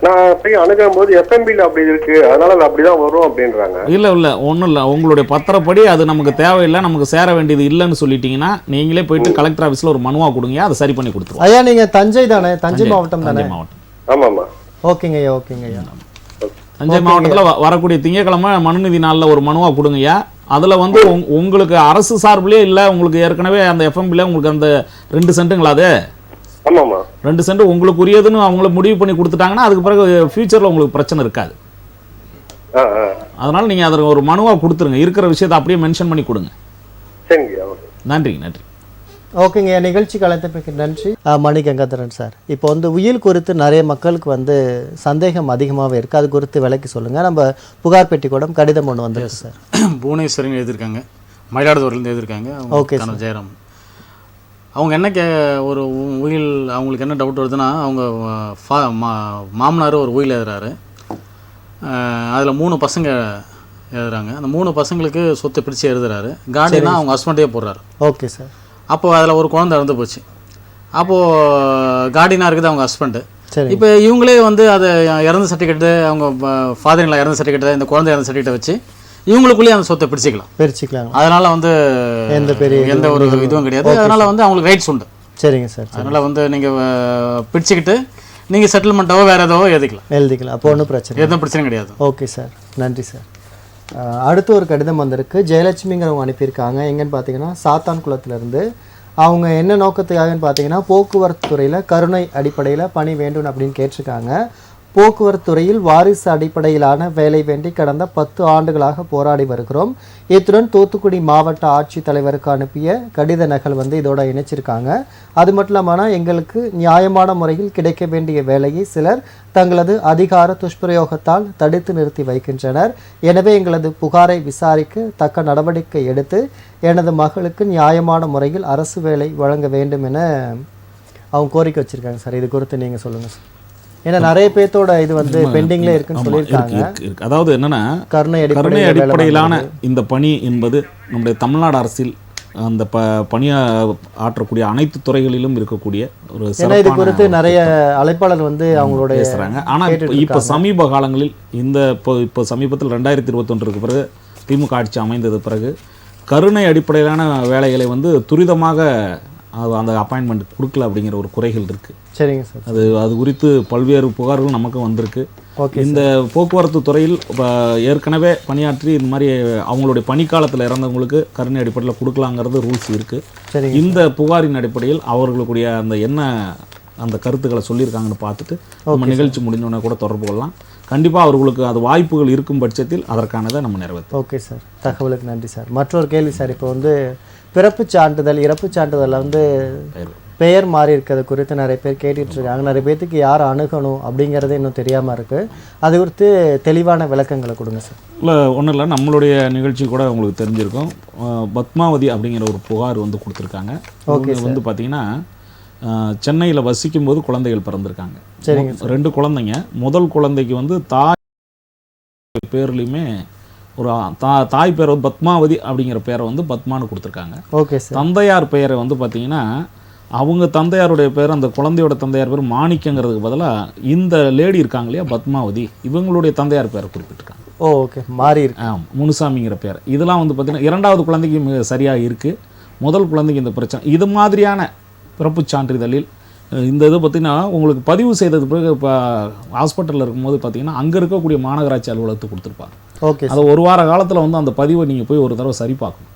நான் போய் அணுகும் போது எஃப்எம்பில அப்படி இருக்கு, அதனால அப்படிதான் வரும் அப்படின்றாங்க. இல்ல ஒன்றும் இல்லை, உங்களுடைய பத்திரப்படி அது நமக்கு தேவையில்லை, நமக்கு சேர வேண்டியது இல்லைன்னு சொல்லிட்டீங்கன்னா நீங்களே போயிட்டு கலெக்டர் ஆஃபீஸில் ஒரு மனுவா கொடுங்க, அதை சரி பண்ணி கொடுத்துருவோம். ஐயா நீங்க தஞ்சை தானே? தஞ்சை மாவட்டம் தானே? மாவட்டம். ஆமாம்மா. ஓகேங்க ஐயா. ஓகேங்க ஐயா. தஞ்சை மாவட்டத்தில் வரக்கூடிய திங்கட்கிழமை மனுநீதி நாளில் ஒரு மனுவா கொடுங்கய்யா. அதில் வந்து உங்களுக்கு அரசு சார்பிலே இல்லை, உங்களுக்கு ஏற்கனவே அந்த எஃப்எம்பியில் உங்களுக்கு அந்த 2 சென்ட்டுங்களா? அது 2 சென்ட் உங்களுக்கு உரியதுன்னு அவங்கள முடிவு பண்ணி கொடுத்துட்டாங்கன்னா அதுக்கு பிறகு ஃபியூச்சரில் உங்களுக்கு பிரச்சனை இருக்காது. அதனால நீங்க அதை ஒரு மனுவா கொடுத்துருங்க, இருக்கிற விஷயத்தை அப்படியே மென்ஷன் பண்ணி கொடுங்க. சரிங்க. நன்றி. நன்றி. ஓகேங்க, நிகழ்ச்சிக்கு அழைத்தமைக்கு நன்றி. மணி கங்காதரன் சார், இப்போ வந்து உயில் குறித்து நிறைய மக்களுக்கு வந்து சந்தேகம் அதிகமாகவே இருக்குது, அது குறித்து விளக்கி சொல்லுங்கள். நம்ம புகார் பெட்டி கூட கடிதம் ஒன்று வந்துருக்கு சார். புவனேஸ்வரின்னு எழுதியிருக்காங்க, மயிலாடுதுறையிலேருந்து எழுதியிருக்காங்க. ஓகே ஜெயராம். அவங்க என்ன ஒரு உயில் அவங்களுக்கு என்ன டவுட் வருதுன்னா, அவங்க மாமனார் ஒரு உயில் எழுதுறாரு, அதில் 3 பசங்க எழுதுறாங்க. அந்த 3 பசங்களுக்கு சொத்தை பிரித்து எழுதுறாரு. கார்டியனா அவங்க ஹஸ்பண்டே போடுறாரு. Okay sir. அப்போது அதில் ஒரு குழந்தை இறந்து போச்சு. அப்போது கார்டியனாக இருக்குது அவங்க ஹஸ்பண்டு. இப்போ இவங்களே வந்து அதை இறந்த சர்டிஃபிகேட்டு, அவங்க ஃபாதரின்ல இறந்த சர்டிஃபிகேட்டு, இந்த குழந்தை இறந்த சர்டிஃபிகேட்டை வச்சு இவங்களுக்குள்ளேயே அந்த சொத்தை பிரிச்சுக்கலாம். அதனால வந்து எந்த ஒரு இதுவும் கிடையாது. அதனால வந்து அவங்களுக்கு ரைட்ஸ் உண்டு. சரிங்க சார். அதனால வந்து நீங்கள் பிரிச்சுக்கிட்டு நீங்கள் செட்டில்மெண்ட்டாவோ வேறு ஏதோ எழுதிக்கலாம். அப்போ ஒன்றும் எதுவும் பிரச்சனை கிடையாது. ஓகே சார், நன்றி சார். அடுத்து ஒரு கடிதம் வந்திருக்கு, ஜெயலட்சுமிங்கிறவங்க அனுப்பியிருக்காங்க. எங்கன்னு பார்த்தீங்கன்னா சாத்தான் குளத்துலேருந்து. அவங்க என்ன நோக்கத்துக்காகன்னு பார்த்தீங்கன்னா, போக்குவரத்து துறையில் கருணை அடிப்படையில் பணி வேண்டும் அப்படின்னு கேட்டிருக்காங்க. போக்குவரத்து துறையில் வாரிசு அடிப்படையிலான வேலை வேண்டி கடந்த 10 ஆண்டுகளாக போராடி வருகிறோம். இத்துடன் தூத்துக்குடி மாவட்ட ஆட்சித்தலைவருக்கு அனுப்பிய கடித நகல் வந்து இதோட இணைச்சிருக்காங்க. அது மட்டும் இல்லாமல் எங்களுக்கு நியாயமான முறையில் கிடைக்க வேண்டிய வேலையை சிலர் தங்களது அதிகார துஷ்பிரயோகத்தால் தடுத்து நிறுத்தி வைக்கின்றனர். எனவே எங்களது புகாரை விசாரிக்க தக்க நடவடிக்கை எடுத்து எனது மகளுக்கு நியாயமான முறையில் அரசு வேலை வழங்க வேண்டும் என அவங்க கோரிக்கை வச்சிருக்காங்க சார். இது குறித்து நீங்கள் சொல்லுங்கள் சார். ஏன்னா நிறைய பேர்த்தோட இது வந்து பெண்டிங்ல இருக்குன்னு சொல்லியிருக்காங்க. அதாவது என்னன்னா, கருணை அடிப்படையிலான இந்த பணி என்பது நம்முடைய தமிழ்நாடு அரசில் அந்த பணியை ஆற்றக்கூடிய அனைத்து துறைகளிலும் இருக்கக்கூடிய ஒரு இது குறித்து நிறைய அழைப்பாளர் வந்து அவங்களோட பேசுறாங்க. ஆனால் இப்போ சமீப காலங்களில் இப்போ சமீபத்தில் 2021 பிறகு திமுக ஆட்சி அமைந்தது பிறகு கருணை அடிப்படையிலான வேலைகளை வந்து துரிதமாக அந்த அப்பாயின்மெண்ட் கொடுக்கல அப்படிங்கிற ஒரு குறைகள் இருக்குது. சரிங்க சார். அது குறித்து பல்வேறு புகார்கள் நமக்கு வந்திருக்கு. இந்த போக்குவரத்து துறையில் ஏற்கனவே பணியாற்றி இந்த மாதிரி அவங்களுடைய பணிக்காலத்தில் இறந்தவங்களுக்கு கருணை அடிப்படையில் கொடுக்கலாங்கிறது ரூல்ஸ் இருக்குது. இந்த புகாரின் அடிப்படையில் அவர்களுடைய அந்த கருத்துக்களை சொல்லியிருக்காங்கன்னு பார்த்துட்டு நம்ம நிகழ்ச்சி முடிஞ்சோடனே கூட தொடர்பு கொள்ளலாம். கண்டிப்பாக அவர்களுக்கு அது வாய்ப்புகள் இருக்கும் பட்சத்தில் அதற்கானதை நம்ம நிறைவேற்றோம். ஓகே சார், தகவலுக்கு நன்றி சார். மற்றொரு கேள்வி சார், இப்போ வந்து பிறப்பு சான்றிதழ் இறப்பு சான்றிதழில் வந்து பெயர் மாறி இருக்கிறது குறித்து நிறைய பேர் கேட்டுட்டு இருக்காங்க. நிறைய பேர்த்துக்கு யார் அணுகணும் அப்படிங்கிறதே இன்னும் தெரியாமல் இருக்குது. அது குறித்து தெளிவான விளக்கங்களை கொடுங்க சார். இல்லை ஒன்றும் இல்லை, நம்மளுடைய நிகழ்ச்சி கூட உங்களுக்கு தெரிஞ்சிருக்கும். பத்மாவதி அப்படிங்கிற ஒரு புகார் வந்து கொடுத்துருக்காங்க. ஓகே வந்து பார்த்தீங்கன்னா, சென்னையில் வசிக்கும் போது குழந்தைகள் பிறந்திருக்காங்க. சரிங்க. 2 குழந்தைங்க. முதல் குழந்தைக்கு வந்து தாய் பேர்லையுமே ஒரு தாய் பேர் வந்து பத்மாவதி அப்படிங்கிற பேரை வந்து பத்மான்னு கொடுத்துருக்காங்க. Okay sir. தந்தையார் பெயரை வந்து பார்த்தீங்கன்னா, அவங்க தந்தையாருடைய பேர், அந்த குழந்தையோட தந்தையார் பேர் மாணிக்கங்கிறதுக்கு பதிலாக இந்த லேடி இருக்காங்க இல்லையா பத்மாவதி, இவங்களுடைய தந்தையார் பேரை குறிப்பிட்டிருக்காங்க. ஓகே, மாறி இருக்கு. முனுசாமிங்கிற பேர். இதெல்லாம் வந்து பார்த்தீங்கன்னா 2வது குழந்தைக்கு மிக சரியாக இருக்குது. முதல் குழந்தைக்கு இந்த பிரச்சனை. இது மாதிரியான பிறப்பு சான்றிதழில் இந்த இது பார்த்திங்கன்னா உங்களுக்கு பதிவு செய்தது பிறகு இப்போ ஹாஸ்பிட்டலில் இருக்கும்போது பார்த்தீங்கன்னா அங்கே இருக்கக்கூடிய மாநகராட்சி அலுவலகத்துக்கு கொடுத்துருப்பாங்க. ஓகே. அது 1 வார காலத்தில் வந்து அந்த பதிவை நீங்கள் போய் ஒரு தடவை சரி பார்க்கணும்.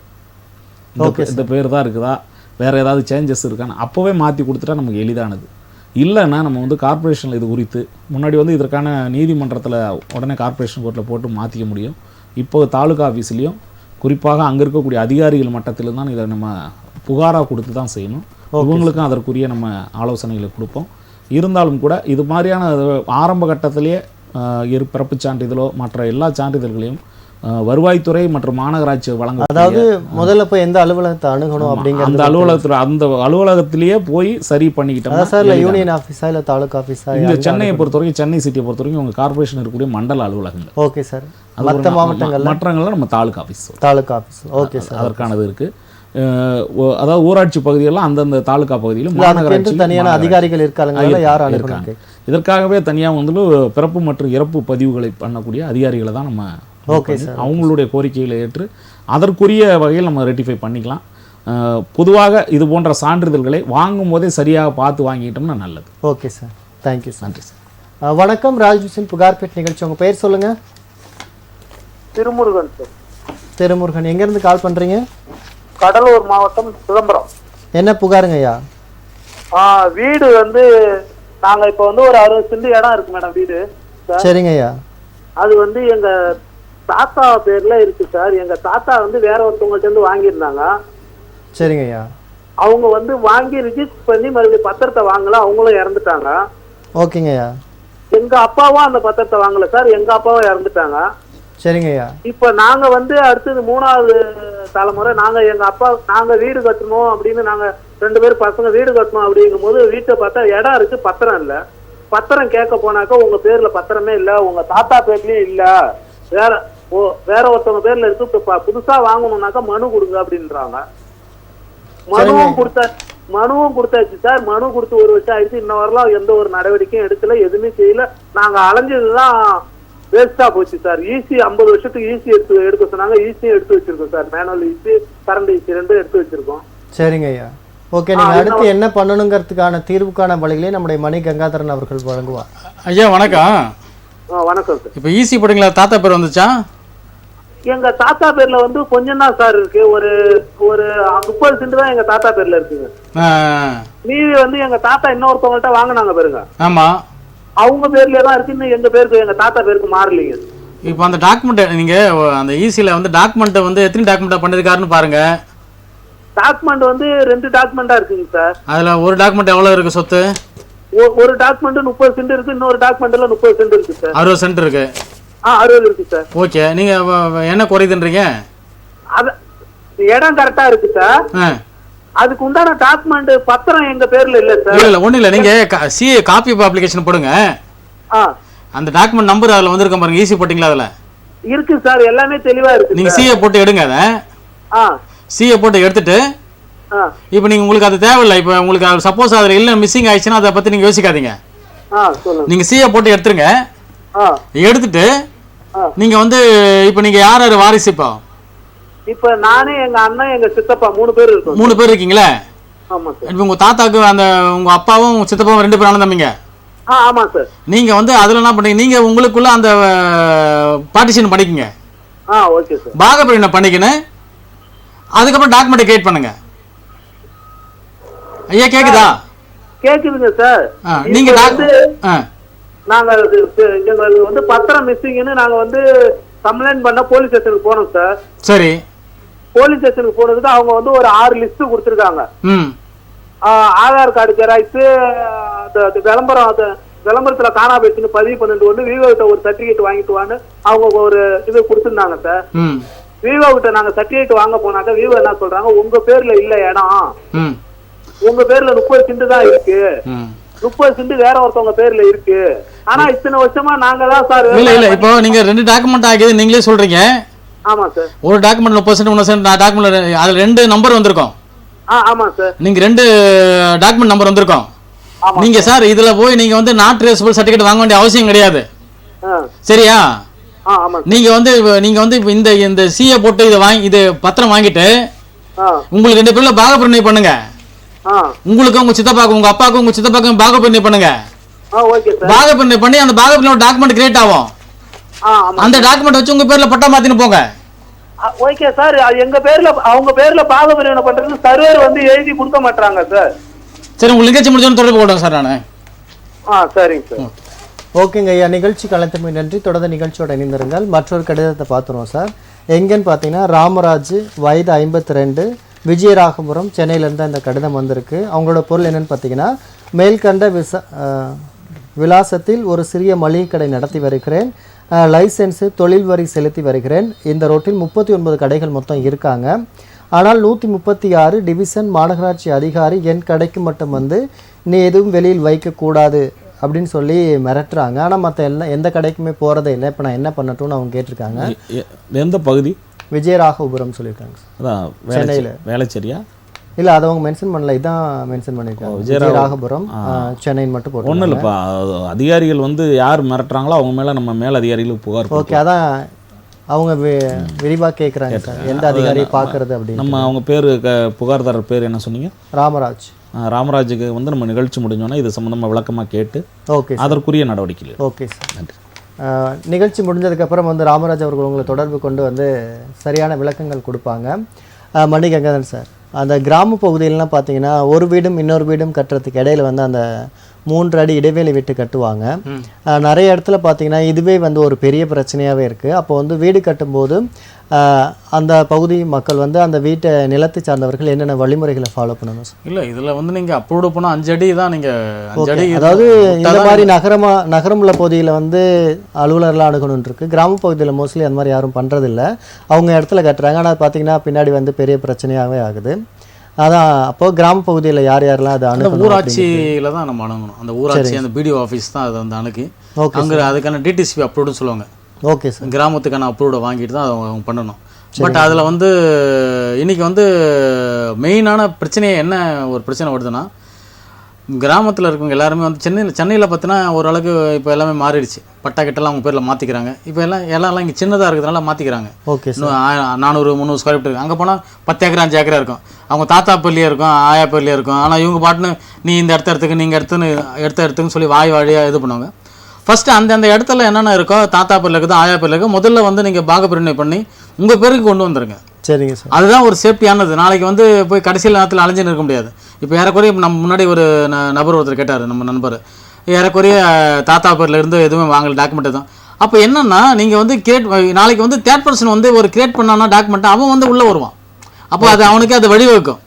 இந்த பேர் தான் இருக்குதா, வேறு ஏதாவது சேஞ்சஸ் இருக்கான்னு அப்போவே மாற்றி கொடுத்துட்டா நமக்கு எளிதானது. இல்லைன்னா நம்ம வந்து கார்ப்பரேஷனில் இது குறித்து முன்னாடி வந்து இதற்கான நீதிமன்றத்தில் உடனே கார்ப்பரேஷன் கோர்ட்டில் போட்டு மாற்றிக்க முடியும். இப்போ தாலுகா ஆஃபீஸ்லேயும் குறிப்பாக அங்கே இருக்கக்கூடிய அதிகாரிகள் மட்டத்தில் தான் இதை நம்ம புகாராக கொடுத்து தான் செய்யணும். இவங்களுக்கும் அதற்குரிய நம்ம ஆலோசனைகளை கொடுப்போம். இருந்தாலும் கூட இது மாதிரியான ஆரம்ப கட்டத்திலேயே பிறப்பு சான்றிதழோ மற்ற எல்லா சான்றிதழ்களையும் வருவாய்த்துறை மற்றும் மாநகராட்சி வழங்க, அதாவது முதல்ல போய் எந்த அலுவலகத்தை அணுகணும் அப்படிங்கிற அந்த அலுவலகத்திலேயே போய் சரி பண்ணிக்கிட்டோம் சார். இல்லை யூனியன் ஆஃபீஸா இல்லை தாலுகா ஆஃபீஸா? இந்த சென்னையை பொறுத்தவரைக்கும், சென்னை சிட்டியை பொறுத்தவரைக்கும் உங்கள் கார்பரேஷன் இருக்கக்கூடிய மண்டல அலுவலகங்கள். Okay sir. மற்ற மாவட்டங்கள் மற்றங்கள்ல நம்ம தாலுகா ஆஃபீஸ். Okay sir. அதற்கானது இருக்குது. அதாவது ஊராட்சி பகுதியெல்லாம் அந்தந்த தாலுகா பகுதியிலும் மாநகராட்சி தனியான அதிகாரிகள் இருக்காங்க. யார் இருக்காங்க? இதற்காகவே தனியாக வந்து பிறப்பு மற்றும் இறப்பு பதிவுகளை பண்ணக்கூடிய அதிகாரிகளை தான் நம்ம அவங்களுடைய கோரிக்கைகளை ஏற்று அதற்குரிய வகையில் நம்ம ரெட்டிஃபை பண்ணிக்கலாம். பொதுவாக இது போன்ற சான்றிதழ்களை வாங்கும் போதே சரியாக பார்த்து வாங்கிட்டோம்னா நல்லது. Okay sir, thank you. நன்றி சார். வணக்கம், ராஜ்விஷன் புகார்பேட் நிகழ்ச்சி. உங்கள் பேர் சொல்லுங்க. திருமுருகன் சார். திருமுருகன், எங்கேருந்து கால் பண்ணுறீங்க? கடலூர் மாவட்டம், சிதம்பரம். என்ன புகாருங்க ஐயா? வீடு வந்து நாங்கள் இப்போ வந்து ஒரு 60 சென்ட் இடம் இருக்கு மேடம் வீடு. சரிங்க ஐயா. அது வந்து எங்க தாத்தா பேர்ல இருக்கு சார். எங்க தாத்தா வந்து வேற ஒருத்தவங்கள்ட்ட இருந்து வாங்கியிருந்தாங்க. சரிங்க ஐயா. அவங்க வந்து வாங்கி ரிஜிஸ்டர் பண்ணி மறுபடியும் பத்திரத்தை வாங்கல, அவங்களும் இறந்துட்டாங்க. ஓகேங்க ஐயா. எங்க அப்பாவும் அந்த பத்திரத்தை வாங்கல சார், எங்க அப்பாவும் இறந்துட்டாங்க. சரிங்க ஐயா. இப்ப நாங்க வந்து அடுத்தது 3வது தலைமுறை நாங்க வீடு கட்டணும் அப்படின்னு நாங்க 2 பேர் பசங்க வீடு கட்டணும் அப்படிங்கும் போது வீட்டை பார்த்தா இடம் இருக்கு, பத்திரம் இல்ல. பத்திரம் கேட்க போனாக்கா உங்க பேர்ல பத்திரமே இல்ல, உங்க தாத்தா பேர்லயும் இல்ல, வேற ஒருத்தவங்க பேர்ல இருக்கு, இப்ப புதுசா வாங்கணும்னாக்கா மனு கொடுங்க அப்படின்றாங்க. மனுவும் கொடுத்தாச்சு சார். மனு கொடுத்து 1 வருஷம் ஆயிடுச்சு, இன்ன வரலாம் எந்த ஒரு நடவடிக்கையும் எடுக்கல, எதுவுமே செய்யல. நாங்க அலைஞ்சதுதான் வேஸ்டா போச்சு சார். ஈசி 50 வருஷத்துக்கு ஈசி எடுக்க சொன்னாங்க, ஈஸியும் எடுத்து வச்சிருக்கோம் sir. Manual EC, current EC 2 எடுத்து வச்சிருக்கோம். சரிங்க ஐயா. ஓகே, நீங்க அடுத்து என்ன பண்ணணுங்கிறதுக்கான தீர்வுக்கான வழிகளை நம்முடைய மணி கங்காதரன் அவர்கள் வழங்குவார். ஐயா வணக்கம். வணக்கம் சார். இப்போ ஈசி போட்டீங்களா, தாத்தா பேர் வந்துச்சா? எங்க தாத்தா பேர்ல வந்து கொஞ்சம் தான் சார் இருக்கு. ஒரு 30 சென்ட் தான் எங்க தாத்தா பேர்ல இருக்குங்க. மீதி வந்து எங்க தாத்தா இன்னொருத்தவங்கள்ட்ட வாங்கினாங்க பாருங்க. ஆமா, அவங்க பேர்ல தான் இருக்கு, இன்னும் எங்க பேருக்கு எங்க தாத்தா பேருக்கு மாறலீங்க. இப்போ அந்த டாக்குமெண்ட் நீங்க அந்த ஈசில வந்து டாக்குமெண்ட் வந்து எத்தனை டாக்குமெண்ட் பண்ணிருக்காருன்னு பாருங்க. டாக்குமெண்ட் வந்து 2 டாக்குமெண்டா இருக்குங்க சார். அதுல ஒரு டாக்குமெண்ட் எவ்வளவு இருக்கு சொத்து? ஒரு டாக்குமெண்ட் 30 சென்ட் இருக்கு, இன்னொரு டாக்குமெண்ட்ல 30 சென்ட் இருக்கு சார். 60 சென்ட் இருக்கு. 60 இருக்கு சார். ஓகே, நீங்க என்ன குறையுதுன்றீங்க? அது இடம் கரெக்டா இருக்கு சார். அதுக்கு உண்டான டாக்குமெண்ட் பத்திரம் எங்க பேர்ல இல்ல சார். இல்ல ஒண்ணு இல்ல, நீங்க சிஏ காப்பி அப்ளிகேஷன் போடுங்க. அந்த டாக்குமெண்ட் நம்பர் அதுல வந்திருக்க பாருங்க. ஈசி போட்டீங்களா? அதுல இருக்கு சார், எல்லாமே தெளிவா இருக்கு. நீங்க சிஏ போட்டு எடுங்க. அத சிஏ போட்டு எடுத்துட்டு இப்போ நீங்க உங்களுக்கு அது தேவையில்லை. இப்போ உங்களுக்கு சப்போஸ் அதுல இல்ல மிஸ்ஸிங் ஆயிடுச்சுன்னா அதை பத்தி நீங்க யோசிக்காதீங்க. நீங்க சிஏ போட்டு எடுத்துருங்க. எடுத்துட்டு நீங்க வந்து இப்போ நீங்க யார் யார் வாரிசு? இப்ப நானே, எங்க அண்ணன், எங்க சித்தப்பா 3 பேர் இருக்கோம். 3 பேர் இருக்கீங்களா? ஆமா சார். இப்போ உங்க தாத்தாக்கு அந்த உங்க அப்பாவும் சித்தப்பாவும் 2 பேரும் தம்பிங்க. ஆமா சார். நீங்க வந்து அதுல என்ன பண்ணீங்க, நீங்க உங்களுக்குள்ள அந்த பார்ட்டிஷன் பண்ணிக்கங்க. Okay sir. பாகப்பிரிவினை பண்ணிக்கணும். அதுக்கப்புறம் டாக்குமெண்ட் கிரியேட் பண்ணுங்க. ஐயா கேக்குதா? கேக்குதுங்க சார். நீங்க நாங்க எங்களுக்கு வந்து பத்திரம் மிஸ்ஸிங்னு நாங்க வந்து கம்ப்ளைண்ட் பண்ண போலீஸ் ஸ்டேஷனுக்கு போனோம் சார். சரி. போலீஸ் ஸ்டேஷனுக்கு போனதுக்கு அவங்க வந்து ஒரு 6 லிஸ்ட் கொடுத்துருக்காங்க. ஆதார் கார்டு ஜெராக்ஸ், விளம்பரத்துல காணா போயிடுச்சுன்னு பதிவு பண்ணிட்டு வந்து விவோ கிட்ட ஒரு சர்டிபிகேட் வாங்கிட்டு வான்னு அவங்க ஒரு இது கொடுத்துருந்தாங்க சார். விவோ கிட்ட நாங்க சர்டிபிகேட் வாங்க போனாக்க விவோ என்ன சொல்றாங்க, உங்க பேர்ல இல்ல இடம், உங்க பேர்ல 30 சென்ட் தான் இருக்கு, 30 சென்ட் வேற ஒருத்தவங்க பேர்ல இருக்கு. ஆனா இத்தனை வருஷமா நாங்க தான் சார். இல்ல இல்ல, இப்போ நீங்க 2 டாக்குமெண்ட் ஆகியது நீங்களே சொல்றீங்க. ஆமா சார். ஒரு டாக்குமெண்ட் 30 சென்ட் 1 சென்ட் டாக்குமெண்ட், அதுல 2 நம்பர் வந்திருக்கும். ஆமா சார். நீங்க 2 டாக்குமெண்ட் நம்பர் வந்திருக்கும். நீங்க சார் இதுல போய் நீங்க வந்து நாட் ட்ரேசபிள் சர்டிபிகேட் வாங்க வேண்டிய அவசியம் கிடையாது. சரியா? நீங்க வந்து இந்த சிஏ போட்டு இது பத்திரம் வாங்கிட்டு உங்களுக்கு 2 பேர்ல பாகப்பிரிவினை பண்ணுங்க. உங்களுக்கு உங்க சித்தப்பாக்கு, உங்க அப்பாவுக்கு, உங்க சித்தப்பாக்கு பாகப்பிரிவினை பண்ணுங்க. பாகப்பிரிவினை பண்ணி அந்த பாகப்பிரிவினை டாக்குமெண்ட் கிரியேட் ஆகும். அந்த டாக்குமெண்ட் வச்சு உங்க பேர்ல பட்டா மாத்தின்னு போங்க. Okay sir. எங்க பேர்ல அவங்க பேர்ல பாகப்பிரிவினை பண்றது சர்வர் வந்து எழுதி கொடுக்க மாட்டாங்க சார். சரி, உங்களுக்கு நிகழ்ச்சி முடிஞ்சோன்னு தொடர்பு கொள்றேன் சார் நானு. சரிங்க சார். ஓகேங்க ஐயா, நிகழ்ச்சி கலந்தமை நன்றி. தொடர்ந்து நிகழ்ச்சியோட இணைந்திருங்கள். மற்றொரு கடிதத்தை பார்த்துருவோம் சார். எங்கன்னு பார்த்தீங்கன்னா ராமராஜ், வயது 52, விஜயராகபுரம், சென்னையிலேருந்து அந்த கடிதம் வந்திருக்கு. அவங்களோட பொருள் என்னென்னு பார்த்தீங்கன்னா, மேல்கண்ட விலாசத்தில் ஒரு சிறிய மளிகை கடை நடத்தி வருகிறேன். லைசன்ஸு, தொழில் வரி செலுத்தி வருகிறேன். இந்த ரோட்டில் 39 கடைகள் மொத்தம் இருக்காங்க. ஆனால் 136 டிவிஷன் மாநகராட்சி அதிகாரி என் கடைக்கு மட்டும் வந்து நீ எதுவும் வெளியில் வைக்கக்கூடாது அப்படின்னு சொல்லி மிரட்டுறாங்க. ஆனால் மற்ற எந்த கடைக்குமே போகிறதே இல்லை. இப்போ நான் என்ன பண்ணட்டும்னு அவங்க கேட்டிருக்காங்க. எந்த பகுதி? விஜயராகபுரம் சொல்லியிருக்காங்க. அதான் சென்னையில். வேலைச்சேரியா? இல்லை, அதை அவங்க மென்ஷன் பண்ணல, இதான் மென்ஷன் பண்ணியிருக்காங்க. விஜயராகபுரம் சென்னைன்னு மட்டும் போட்டு. ஒன்றும் இல்லைப்பா, அதிகாரிகள் வந்து யார் மிரட்டுறாங்களோ அவங்க மேலே நம்ம மேல் அதிகாரிகளுக்கு புகார். ஓகே, அதான் அவங்க விரிவாக கேட்குறாங்க சார், எந்த அதிகாரியை பார்க்கறது அப்படின்னு. நம்ம அவங்க பேர் புகார்தாரர் பேர் என்ன சொன்னீங்க? ராமராஜ். ராமராஜுக்கு வந்து நம்ம நிகழ்ச்சி முடிஞ்சோன்னா இது சம்மந்தமாக விளக்கமாக கேட்டு அதற்குரிய நடவடிக்கைகள். ஓகே சார், நன்றி. நிகழ்ச்சி முடிஞ்சதுக்கப்புறம் ராமராஜ் அவர்கள் உங்களை தொடர்பு கொண்டு சரியான விளக்கங்கள் கொடுப்பாங்க. மணி கங்காதரன் சார், அந்த கிராம பகுதியிலலாம் பார்த்தீங்கன்னா ஒரு வீடும் இன்னொரு வீடும் கட்டுறதுக்கு இடையில வந்து அந்த 3 அடி இடைவேளை விட்டு கட்டுவாங்க. நிறைய இடத்துல பார்த்தீங்கன்னா இதுவே வந்து ஒரு பெரிய பிரச்சனையாகவே இருக்குது. அப்போ வந்து வீடு கட்டும்போது அந்த பகுதி மக்கள் வந்து அந்த வீட்டை நிலத்தை சார்ந்தவர்கள் என்னென்ன வழிமுறைகளை ஃபாலோ பண்ணணும் சார்? இல்லை இதில் வந்து நீங்கள் அப்ரூவ் போனால் 5 அடி தான் நீங்கள் 5 அடி, அதாவது இந்த மாதிரி நகரம் உள்ள பகுதியில் வந்து அலுவலர்லாம் அணுகணும்னு இருக்குது. கிராம பகுதியில் மோஸ்ட்லி அந்த மாதிரி யாரும் பண்ணுறதில்ல, அவங்க இடத்துல கட்டுறாங்க. ஆனால் பார்த்தீங்கன்னா பின்னாடி வந்து பெரிய பிரச்சனையாகவே ஆகுது. அதான் அப்போ கிராம பகுதியில் யாரெல்லாம் அதை அணுகணும்? ஊராட்சியில் தான் நம்ம அணுகணும். அந்த ஊராட்சி அந்த பிடிஓ ஆஃபீஸ் தான் அதை வந்து அணுகி அங்கே அதுக்கான டிடிசிபி அப்ரூவ்டுன்னு சொல்லுவாங்க. Okay sir. கிராமத்துக்கான அப்ரூவ்டை வாங்கிட்டு தான் அவங்க பண்ணணும். பட் அதில் வந்து இன்றைக்கி வந்து மெயினான பிரச்சனையே என்ன ஒரு பிரச்சனை வருதுன்னா, கிராமத்தில் இருக்கவங்க எல்லாருமே வந்து சென்னையில் பார்த்தினா ஓரளவுக்கு இப்போ எல்லாமே மாறிடுச்சு. பட்டா கிட்டலாம் அவங்க பேரில் மாற்றிக்கிறாங்க. இப்போ எல்லாம் இங்கே சின்னதாக இருக்கிறதுனால மாற்றிக்கிறாங்க. ஓகே. 400-300 ஸ்கொயர் ஃபீட் அங்கே போனால் 10 ஏக்கர் 5 ஏக்கரா இருக்கும். அவங்க தாத்தா பேர்லேயே இருக்கும், ஆயா பேர்லேயே இருக்கும். ஆனால் இவங்க பாட்டுன்னு நீ இந்த இடத்துக்கு நீங்கள் எடுத்துன்னு சொல்லி வாழியாக இது பண்ணுவாங்க. ஃபஸ்ட்டு அந்த இடத்துல என்னென்ன இருக்கோ, தாத்தா பேரில் இருக்குது, ஆயா பேரில் இருக்குது, முதல்ல வந்து நீங்கள் பாகப்பிரிவினை பண்ணி உங்கள் பேருக்கு கொண்டு வந்துடுங்க. சரிங்க சார். அதுதான் ஒரு சேஃப்டியானது. நாளைக்கு வந்து போய் கடைசியில் நேரத்தில் அலைஞ்சுன்னு இருக்க முடியாது. இப்போ ஏறக்குறைய நம்ம முன்னாடி ஒரு நபர் ஒருத்தர் கேட்டார், நம்ம நண்பர், ஏறக்குறைய தாத்தா பேரில் இருந்து எதுவுமே வாங்கல, டாக்குமெண்ட் தான். அப்போ என்னென்னா நீங்கள் வந்து நாளைக்கு வந்து தேர்ட் பர்சன் வந்து ஒரு கிரியேட் பண்ணானா டாக்குமெண்ட், அவன் வந்து உள்ளே வருவான். அப்போ அது அவனுக்கு அது வழிவகுக்கும்.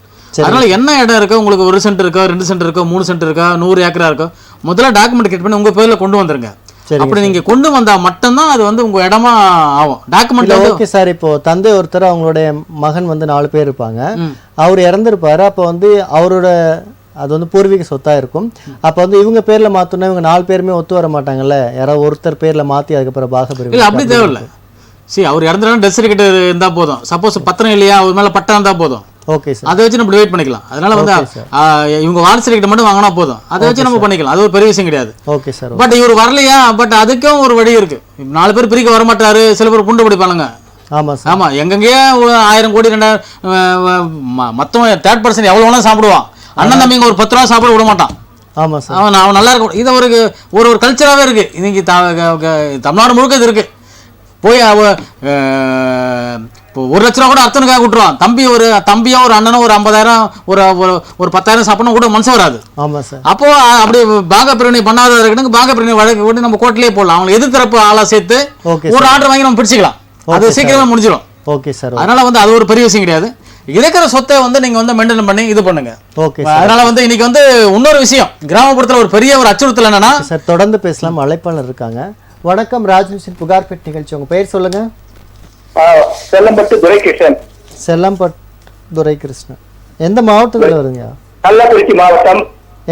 அதனால என்ன இடம் இருக்கோ, உங்களுக்கு 1 சென்ட் இருக்கோ, 2 சென்ட் இருக்கோ, 3 சென்ட் இருக்கோ, 100 ஏக்கரா இருக்கோ, முதல்ல டாக்குமெண்ட் கிரியேட் பண்ணி உங்கள் பேரில் கொண்டு வந்துருங்க. அப்படி நீங்க கொண்டு வந்தா மட்டும்தான் அது வந்து உங்க இடமா ஆகும். Document okay sir. இப்போ தந்தை ஒருத்தர், அவங்களுடைய மகன் வந்து 4 பேர் இருப்பாங்க. அவர் இறந்துருப்பாரு. அப்போ வந்து அவரோட அது வந்து பூர்வீக சொத்தா இருக்கும். அப்போ வந்து இவங்க பேர்ல மாத்தோம்னா இவங்க 4 பேருமே ஒத்து வர மாட்டாங்கல்ல. யாராவது ஒருத்தர் பேர்ல மாத்தி அதுக்கப்புறம் பாகப்பிரிவு இல்லை, அப்படி தேவையில்லை. சரி, அவர் இறந்துறாலும் டெத் சர்டிஃபிகேட் இருந்தால் போதும். சப்போஸ் பத்திரம் இல்லையா, அவர் மேலே பட்டம் இருந்தால் போதும். Okay sir. அதை வச்சு நம்ம டிவைட் பண்ணிக்கலாம். அதனால வந்து இவங்க வாரிசு சர்டிஃபிகேட் மட்டும் வாங்கினா போதும். அதை வச்சு நம்ம பண்ணிக்கலாம். அது ஒரு பெரிய விஷயம் கிடையாது. Okay sir. பட் இவர் வரலையா, பட் அதுக்கும் ஒரு வழி இருக்கு. 4 பேர் பிரிக்க வர மாட்டாரு, சில பேர் புண்டு பிடிப்பானுங்க. ஆமா, எங்கெங்கேயே 1000 கோடி 2000 மொத்தம் தேர்ட் பர்சன் எவ்வளோ வேணா சாப்பிடுவான். அண்ணன் தம்பிங்க ஒரு 10 ரூபா சாப்பிட விட மாட்டான். ஆமா சார். அவன் நல்லா இருக்கும். இது ஒரு கல்ச்சராகவே இருக்கு. இன்னைக்கு தமிழ்நாடு முழுக்க இது இருக்கு. போய் இப்போ 1 லட்ச ரூபா கூட அர்த்தனுக்காக விட்டுருவான். தம்பியோ ஒரு அண்ணனோ ஒரு 50,000 ஒரு 10,000 சாப்பிடணும் கூட மனசு வராது. ஆமா சார். அப்போ அப்படி பாகப்பிரிவினை பண்ணாத இருக்கணும், பாகப்பிரிவினை வழக்கு விட்டு நம்ம கோர்ட்லேயே போடலாம். அவங்களை எதிர்த்தரப்பு ஆளா சேர்த்து ஒரு ஆர்டர் வாங்கி நம்ம பிடிச்சிக்கலாம். அது சீக்கிரமா முடிஞ்சிடும். Okay sir. அதனால வந்து அது ஒரு பெரிய விஷயம் கிடையாது. இருக்கிற சொத்தை வந்து நீங்க வந்து மெயின்டைன் பண்ணி இது பண்ணுங்க. ஓகே. அதனால வந்து இன்னைக்கு வந்து இன்னொரு விஷயம், கிராமப்புறத்துல ஒரு பெரிய ஒரு அச்சுறுத்தல் என்னன்னா சார், தொடர்ந்து பேசலாம். அழைப்பாளர் இருக்காங்க. வணக்கம், ராஜ்நியூஸின் புகார் பெட்டி நிகழ்ச்சி. உங்க பெயர் சொல்லுங்க. செல்லம்பட்டு துரைகிருஷ்ணன். செல்லம்பட்டு துரைகிருஷ்ணன். எந்த மாவட்டத்தில் வருங்க? கள்ளக்குறிச்சி மாவட்டம்.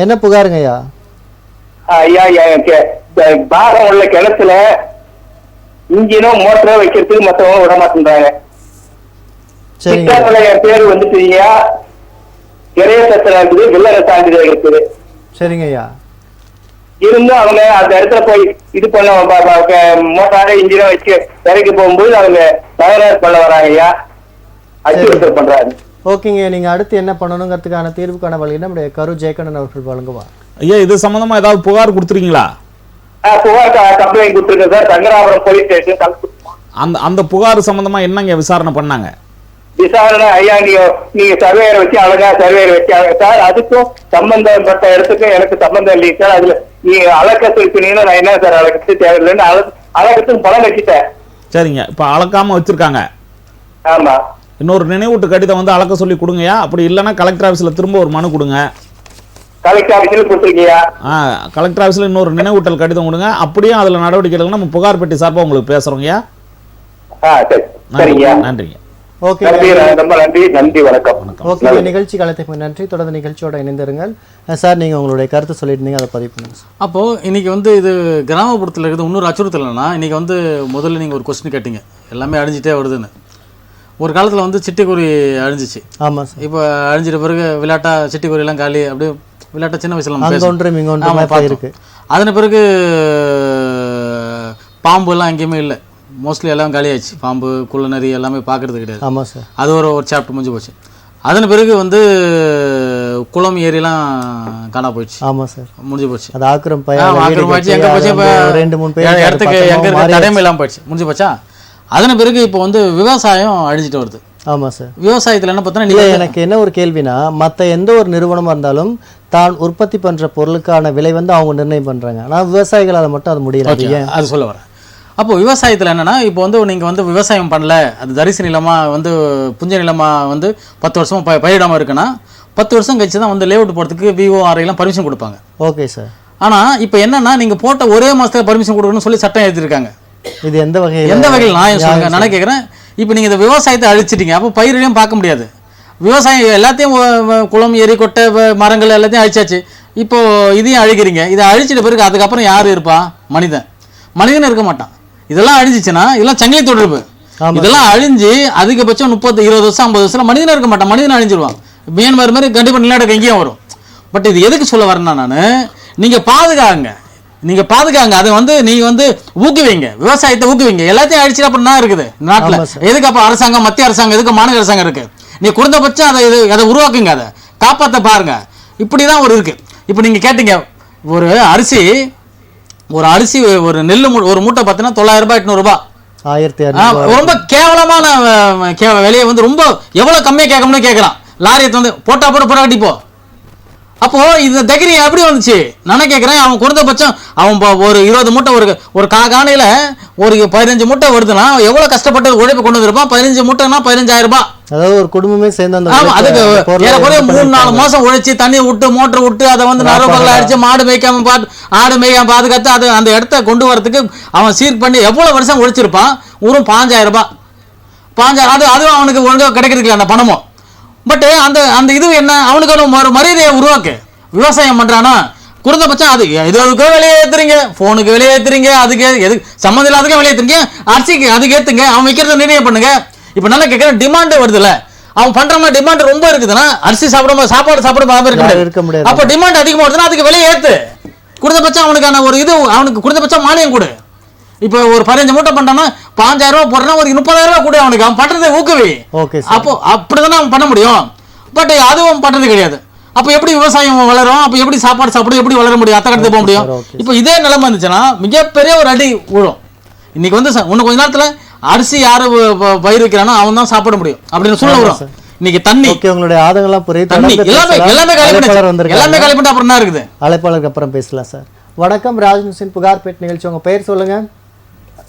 என்ன புகாருங்க ஐயா? ஐயா, பாகம் உள்ள கிணத்துல இன்ஜினும் மோட்டரோ வைக்கிறதுக்கு மற்றவங்க விட மாட்டேன்றாங்க. என் பேரு வந்துட்டு ஐயா கிரையசத்திரம் இருக்குது, வில்லக சான்றிதழ் இருக்குது. சரிங்க ஐயா. இருந்தும் அவங்க அந்த இடத்துல போய் இது பண்ண மோட்டார இன்ஜினை வச்சு இறக்கி போகும்போது அவங்க தகராறு பண்ண வராங்க ஐயா, அச்சுறுத்தல் பண்றாங்க. ஓகேங்க, நீங்க அடுத்து என்ன பண்ணணுங்கிறதுக்கான தீர்வுக்கான வழியை நம்முடைய கரு ஜெயக்கண்ணன் அவர்கள் வழங்குவார். ஐயா, இது சம்பந்தமா ஏதாவது புகார் கொடுத்துருக்கீங்களா? புகார் கம்ப்ளைண்ட் கொடுத்துருக்கேன் சார், தங்கராபுரம் போலீஸ் ஸ்டேஷன். அந்த புகார் சம்பந்தமா என்னங்க விசாரணை பண்ணாங்க? விசாரணை ஐயா, நீங்க சர்வேயரை வச்சு அழகா சர்வேயரை வச்சு சார், அதுக்கும் சம்பந்தப்பட்ட இடத்துக்கும் எனக்கு சம்பந்தம் இல்லைங்க சார். அதுல நீங்க அளக்க சொல்லினீங்கன்னா நான் என்ன சார் அளக்கத்து தேவையில்லைன்னு அளக்கத்துக்கு பணம் கட்டிட்டேன். சரிங்க, இப்ப அளக்காம வச்சிருக்காங்க. ஆமா. இன்னொரு நினைவூட்டு கடிதம் வந்து அளக்க சொல்லி கொடுங்கயா. அப்படி இல்லைன்னா கலெக்டர் ஆஃபீஸ்ல திரும்ப ஒரு மனு கொடுங்க. கலெக்டர் ஆஃபீஸ்ல கொடுத்துருக்கீங்க? கலெக்டர் ஆஃபீஸ்ல இன்னொரு நினைவூட்டல் கடிதம் கொடுங்க. அப்படியே அதுல நடவடிக்கை எடுக்கணும். நம்ம புகார் பெட்டி சார்பா உங்களுக்கு பேசுறோங்கய்யா. நன்றிங்க. ஓகே, ரொம்ப நன்றி. நன்றி, வணக்கம். ஓகே, நிகழ்ச்சி காலத்துக்கு நன்றி. தொடர்ந்து நிகழ்ச்சியோட இணைந்திருங்கள் சார். நீங்கள் உங்களுடைய கருத்து சொல்லியிருந்தீங்க, அதை பதிவு பண்ணுங்க சார். அப்போது இன்றைக்கி வந்து இது கிராமப்புறத்தில் இருக்குது. இன்னொரு அச்சுறுத்தல் என்னன்னா, இன்றைக்கி வந்து முதல்ல நீங்கள் ஒரு கொஸ்டின் கேட்டீங்க, எல்லாமே அழிஞ்சிட்டே வருதுன்னு. ஒரு காலத்தில் வந்து சிட்டுக்குருவி அழிஞ்சிச்சு. ஆமாம் சார். இப்போ அழிஞ்சிட்ட பிறகு விளையாட்டா சிட்டுக்குருவிலாம் காலி, அப்படியே விளையாட்டா சின்ன வயசுல இருக்கு. அதன பிறகு பாம்பு எல்லாம் எங்கேயுமே இல்லை, மோஸ்ட்லி எல்லாம் காலியாச்சு. பாம்பு குள்ளநரி எல்லாமே பார்க்கறது கிடையாது. ஆமாம் சார். அது ஒரு சாப்டர் முடிஞ்சு போச்சு. அதன் பிறகு வந்து குளம் ஏரியெல்லாம் காணா போயிடுச்சு. ஆமாம் சார், முடிஞ்சு போச்சு. அது ஆக்கிரமிச்சு எங்கே போச்சு, இப்போ இடத்துக்கு எங்கே இருக்க தடைமை எல்லாம் போயிடுச்சு, முடிஞ்சு போச்சா. அதன் பிறகு இப்போ வந்து விவசாயம் அழிஞ்சிட்டு வருது. ஆமாம் சார். விவசாயத்தில் என்ன பார்த்தோன்னா இல்லை, எனக்கு என்ன ஒரு கேள்வினா, மற்ற எந்த ஒரு நிறுவனமாக இருந்தாலும் தான் உற்பத்தி பண்ணுற பொருளுக்கான விலை வந்து அவங்க நிர்ணயம் பண்ணுறாங்க. ஆனால் விவசாயிகள் அதை மட்டும் அது முடியல. அது சொல்ல வரேன். அப்போ விவசாயத்தில் என்னென்னா, இப்போ வந்து நீங்கள் வந்து விவசாயம் பண்ணல, அது தரிசு நிலமாக வந்து புஞ்ச நிலமாக வந்து 10 வருஷமாக பயிரிடாமல் இருக்குன்னா 10 வருஷம் கழிச்சு தான் வந்து லேஅவுட் போகிறதுக்கு VORலாம் பர்மிஷன் கொடுப்பாங்க. Okay sir. ஆனால் இப்போ என்னென்னா, நீங்கள் போட்ட ஒரே மாதத்தில் பர்மிஷன் கொடுக்கணும்னு சொல்லி சட்டம் எழுதியிருக்காங்க. இது எந்த வகையில் நான் சொல்லுங்கள் நான் கேட்குறேன். இப்போ நீங்கள் இந்த விவசாயத்தை அழிச்சிட்டீங்க, அப்போ பயிரையும் பார்க்க முடியாது. விவசாயம் எல்லாத்தையும் குளம், ஏரி, கொட்டை, மரங்கள் எல்லாத்தையும் அழிச்சாச்சு. இப்போது இதையும் அழிக்கிறீங்க. இதை அழிச்சிட்ட பிறகு அதுக்கப்புறம் யார் இருப்பா? மனிதன் இருக்க மாட்டான். இதெல்லாம் அழிஞ்சிச்சுன்னா இதெல்லாம் சங்கிலி தொடர்பு. இதெல்லாம் அழிஞ்சு அதிகபட்சம் 30, 20 வருஷம் 50 வருஷம் மனிதன் இருக்க மாட்டான். மனிதன் அழிஞ்சிருவான். மியான்மர் மாதிரி கண்டிப்பாக நிலநடுக்கம் எங்கேயும் வரும். பட் இது எதுக்கு சொல்ல வரேன்னா, நான் நீங்கள் பாதுகாங்க, அதை வந்து நீங்கள் வந்து ஊக்குவீங்க, விவசாயத்தை ஊக்குவீங்க. எல்லாத்தையும் அழிச்சிட்டு அப்புறம் என்ன இருக்குது நாட்டில்? எதுக்கு அப்போ அரசாங்கம், மத்திய அரசாங்கம், எதுக்கு மாநில அரசாங்கம் இருக்குது? நீ குறைந்தபட்சம் அதை உருவாக்குங்க, அதை காப்பாற்ற பாருங்க. இப்படி தான் ஒரு இருக்குது. இப்போ நீங்கள் கேட்டீங்க, ஒரு அரிசி ஒரு நெல் ஒரு மூட்டை பார்த்தீங்கன்னா 900 ரூபாய் 800 ரூபாய் 1500. ரொம்ப கேவலமான விலையை வந்து ரொம்ப எவ்வளோ கம்மியாக கேட்கணும்னு கேட்குறான். லாரியத்தை வந்து போட்டா போராட்டிப்போ. அப்போ இந்த தைரியம் எப்படி வந்துச்சு நான் கேட்குறேன். அவன் குறைந்தபட்சம் அவன் ஒரு 20 மூட்டை ஒரு காணையில் ஒரு 15 மூட்டை வருதுன்னா எவ்வளோ கஷ்டப்பட்டு உழைப்பு கொண்டு வந்திருப்பான். 15 மூட்டைன்னா 15,000 ரூபாய். அதாவது ஒரு குடும்பமே சேர்ந்து அந்த அதுக்கு ஏறக்குறைய 3-4 மாசம் உழைச்சி தண்ணி விட்டு மோட்டர் விட்டு அதை வந்து நரம்புகளை அடிச்சு ஆடு மேய்க்காம பாதுகாத்து அது அந்த இடத்த கொண்டு வரதுக்கு அவன் சீர் பண்ணி எவ்வளோ வருஷம் உழைச்சிருப்பான். வெறும் 5,000 ரூபாய். 5,000 அதுவும் அவனுக்கு ஒழுங்காக கிடைக்கிறதுக்கு அந்த பணமும். பட் அந்த இது என்ன, அவனுக்கு ஒரு மரியாதையை உருவாக்கு. விவசாயம் பண்ணுறானா குறைந்தபட்சம் அது எதுக்கு விலையை ஏற்றுறீங்க, ஃபோனுக்கு விலையை ஏற்றுறீங்க, அதுக்கு எதுக்கு சம்மந்தம் இல்லாததுக்கே விலையை ஏற்றுறீங்க, அரிசிக்கு அதுக்கு ஏற்றுங்க, அவன் விற்கிறத நிர்ணயம் பண்ணுங்க. இப்போ நல்லா கேட்குறேன், டிமாண்டே வருதுல்ல, அவன் பண்ணுற மாதிரி டிமாண்ட் ரொம்ப இருக்குதுன்னா அரிசி சாப்பாடு இருக்க முடியாது. அப்போ டிமாண்ட் அதிகமாக வருதுன்னா அதுக்கு விலையை ஏற்று குறைந்தபட்சம் அவனுக்கான ஒரு இது, அவனுக்கு குறைந்தபட்சம் மானியம் கொடு. இப்போ ஒரு 15 மூட்டை பண்ணான்னா 5,000 ரூபாய் போடுறா, ஒரு 30,000 ரூபாய் கூட அவனுக்கு அவன் பண்ணுறதை ஊக்குவி. அப்போ அப்படிதானே அவன் பண்ண முடியும். பட் அதுவும் பண்ணுறது கிடையாது. அப்போ எப்படி விவசாயம் வளரும்? அப்போ எப்படி சாப்பாடு எப்படி வளர முடியும்? அத்தை கடத்து போக முடியும். இப்போ இதே நிலைமை இருந்துச்சுன்னா மிகப்பெரிய ஒரு அடி விழும். இன்னைக்கு வந்து இன்னும் கொஞ்ச நேரத்தில் அரிசி யாரு பயிர் வைக்கிறானோ அவன் தான் சாப்பிட முடியும் அப்படின்னு சொல்ல வரும். இன்னைக்கு தண்ணி உங்களுடைய ஆதங்கெல்லாம் புரியுது. எல்லாமே காலி பண்ணி அப்புறம் என்ன இருக்குது? அழைப்பாளருக்கு அப்புறம் பேசலாம் சார். வணக்கம், ராஜ்நியூஸின் புகார்பேட் நிகழ்ச்சி. உங்க பெயர் சொல்லுங்க.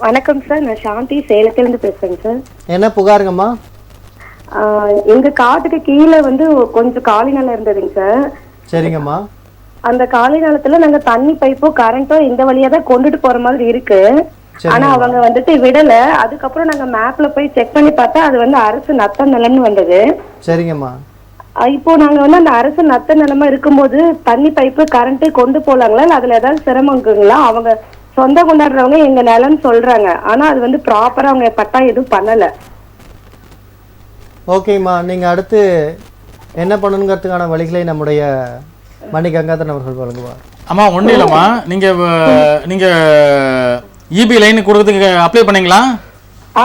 வணக்கம் சார், நான் சாந்தி சேலத்திலிருந்து பேசுறேங்க சார். என்ன புகாருங்கம்மா? எங்க காட்டுக்கு கீழே வந்து கொஞ்சம் காலி நிலம் இருந்ததுங்க சார். சரிங்கம்மா. அந்த காலி நிலத்துல நாங்க தண்ணி பைப்போ கரண்டோ இந்த வழியா தான் கொண்டுட்டு போற மாதிரி இருக்கு. ஆனா அவங்க வந்துட்டு விடல. அதுக்கப்புறம் நாங்க மேப்ல போய் செக் பண்ணி பார்த்தா அது வந்து அரசு நத்த நிலம்னு வந்தது. சரிங்கம்மா. இப்போ நாங்க வந்து அந்த அரசு நத்த நிலமா இருக்கும்போது தண்ணி பைப்பு கரண்ட் கொண்டு போலாங்களா, இல்ல அதுல ஏதாவது சிரமங்களா? அவங்க சொந்த கொண்டாடுறவங்க எங்க நிலம்னு சொல்றாங்க. ஆனா அது வந்து ப்ராப்பரா அவங்க பட்டா எதுவும் பண்ணல. ஓகேம்மா, நீங்க அடுத்து என்ன பண்ணணுங்கிறதுக்கான வழிகளை நம்முடைய மணி கங்காதரன் அவர்கள் வழங்குவார். அம்மா ஒன்றும் இல்லைம்மா, நீங்கள் இபி லைன் கொடுக்கறதுக்கு அப்ளை பண்ணீங்களா?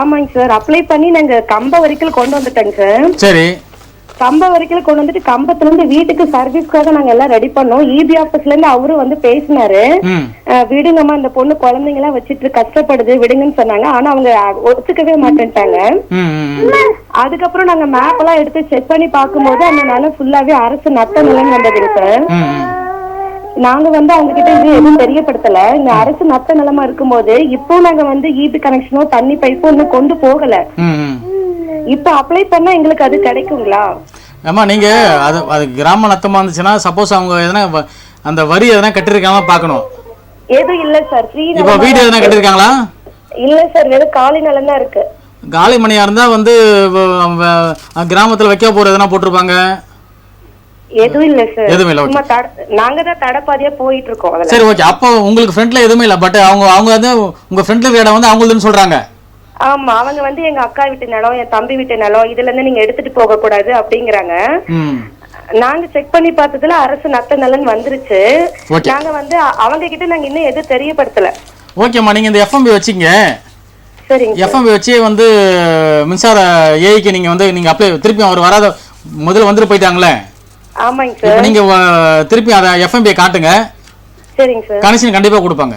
ஆமாங்க சார், அப்ளை பண்ணி நாங்க கம்ப வரைக்கும் கொண்டு வந்துட்டோங்க சார். சரி, கம்ப வரைக்கும் கொண்டு வந்துட்டு கம்பத்துல இருந்து வீட்டுக்கு சர்வீஸ்க்காக நாங்க எல்லாம் ரெடி பண்ணோம். இபி ஆபீஸ்ல இருந்து அவரும் வந்து பேசினாரு, விடுங்கம்மா இந்த பொண்ணு குழந்தைங்க எல்லாம் வச்சுட்டு கஷ்டப்படுது விடுங்கன்னு சொன்னாங்க. ஆனா அவங்க ஒத்துக்கவே மாட்டேன்ட்டாங்க. அதுக்கப்புறம் நாங்க மேப் எல்லாம் எடுத்து செக் பண்ணி பார்க்கும்போது அந்த நிலம் ஃபுல்லாவே அரசு நட்ட நிலம் வந்ததுங்க சார். நாங்க வந்து அவங்க கிட்ட இது எதுவும் தெரியப்படுத்தல. இந்த அரசு நட்ட நிலமா இருக்கும்போது இப்போ நாங்க வந்து இபி கனெக்ஷனோ தண்ணி பைப்போ இன்னும் கொண்டு போகல. இப்ப அப்ளை பண்ணா எங்களுக்கு அது கிடைக்குங்களா? ஆமா, நீங்க அது கிராம நத்தமா இருந்துச்சுன்னா சப்போஸ் அவங்க எதனா அந்த வரி எதனா கட்டிருக்காங்களா பார்க்கணும். எதுவும் இல்ல சார். இப்போ வீடு எதனா கட்டிருக்காங்களா? இல்ல சார், வெறும் காலி நிலம் தான் இருக்கு. காலி மணியா இருந்தா வந்து கிராமத்துல வைக்க போற எதனா போட்டிருப்பாங்க. எதுவும் இல்ல சார். எதுவும் இல்ல. நாங்க தான் தடப்பாதியா போயிட்டு இருக்கோம். சரி, ஓகே. அப்போ உங்களுக்கு ஃப்ரண்ட்ல எதுவுமே இல்ல. பட் அவங்க வந்து உங்க ஃப்ரண்ட்ல இருக்க இடம் வந்து அவங்களுதுன்னு சொல்றாங்க. ஆமா, அவங்க வந்து எங்க அக்கா வீட்டு நிலம், என் தம்பி வீட்டு நிலம், இதுல இருந்து நீங்க எடுத்துட்டு போக கூடாது அப்படிங்கிறாங்க. நாங்க செக் பண்ணி பார்த்ததுல அரசு நட்ட நிலம் வந்துருச்சு. நாங்க வந்து அவங்க கிட்ட நாங்க இன்னும் எதுவும் தெரியப்படுத்தல. ஓகேம்மா, நீங்க இந்த எஃப்எம்பி வச்சுங்க. சரிங்க. எஃப்எம்பி வச்சு வந்து மின்சார ஏஐக்கு நீங்க வந்து நீங்க அப்ளை திருப்பி அவர் வராத முதல்ல வந்துட்டு போயிட்டாங்களே. ஆமாங்க சார். நீங்க திருப்பி அதை எஃப்எம்பியை காட்டுங்க. சரிங்க சார். கனெக்ஷன் கண்டிப்பா கொடுப்பாங்க.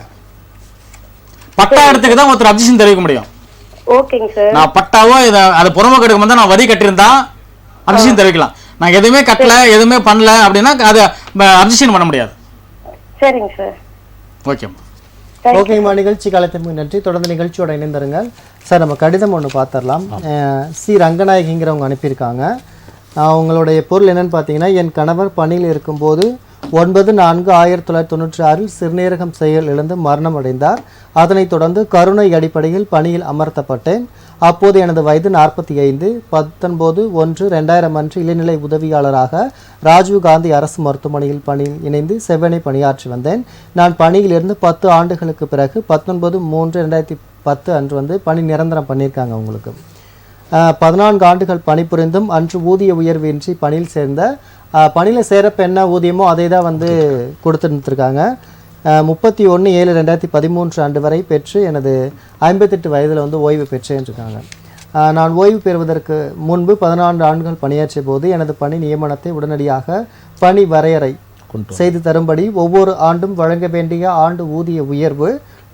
பட்டா இடத்துக்கு தான் ஒருத்தர் அப்ஜெக்ஷன் தெரிவிக்க முடியும். ஓகேங்க சார். நான் பட்டாவோ அதை புறமோ கெடுக்கும் வந்து நான் வரி கட்டியிருந்தா அப்ஜெக்ஷன் தெரிவிக்கலாம். நான் எதுவுமே கட்டல எதுவுமே பண்ணல அப்படின்னா அதை அப்ஜெக்ஷன் பண்ண முடியாது. சரிங்க சார். ஓகேம்மா. ஓகேங்கம்மா, நிகழ்ச்சி காலத்திற்கு நன்றி. தொடர்ந்து நிகழ்ச்சியோட இணைந்திருங்க சார். நம்ம கடிதம் ஒன்று பார்த்துடலாம். சி ரங்கநாயகிங்கிறவங்க அனுப்பியிருக்காங்க. அவங்களுடைய பொருள் என்னன்னு பார்த்தீங்கன்னா, என் கணவர் பணியில் இருக்கும்போது 9/4/1996 சிறுநீரகம் செயல் இழந்து மரணம் அடைந்தார். அதனைத் தொடர்ந்து கருணை அடிப்படையில் பணியில் அமர்த்தப்பட்டேன். அப்போது எனது வயது 45. 19/1/2000 அன்று இளநிலை உதவியாளராக ராஜீவ் காந்தி அரசு மருத்துவமனையில் பணியில் இணைந்து செவ்வனே பணியாற்றி வந்தேன். நான் பணியிலிருந்து 10 ஆண்டுகளுக்கு பிறகு 19/3/2010 அன்று வந்து பணி நிரந்தரம் பண்ணியிருக்காங்க. அவங்களுக்கு 14 ஆண்டுகள் பணிபுரிந்தும் அன்று ஊதிய உயர்வின்றி பணியில் சேர்ந்த பணியில் சேரப்ப என்ன ஊதியமோ அதை தான் வந்து கொடுத்துருந்துருக்காங்க. 31/7/2013 ஆண்டு வரை பெற்று எனது 58 வயதில் வந்து ஓய்வு பெற்றேன் இருக்காங்க. நான் ஓய்வு பெறுவதற்கு முன்பு 14 ஆண்டுகள் பணியாற்றிய போது எனது பணி நியமனத்தை உடனடியாக பணி வரையறை செய்து தரும்படி ஒவ்வொரு ஆண்டும் வழங்க வேண்டிய ஆண்டு ஊதிய உயர்வு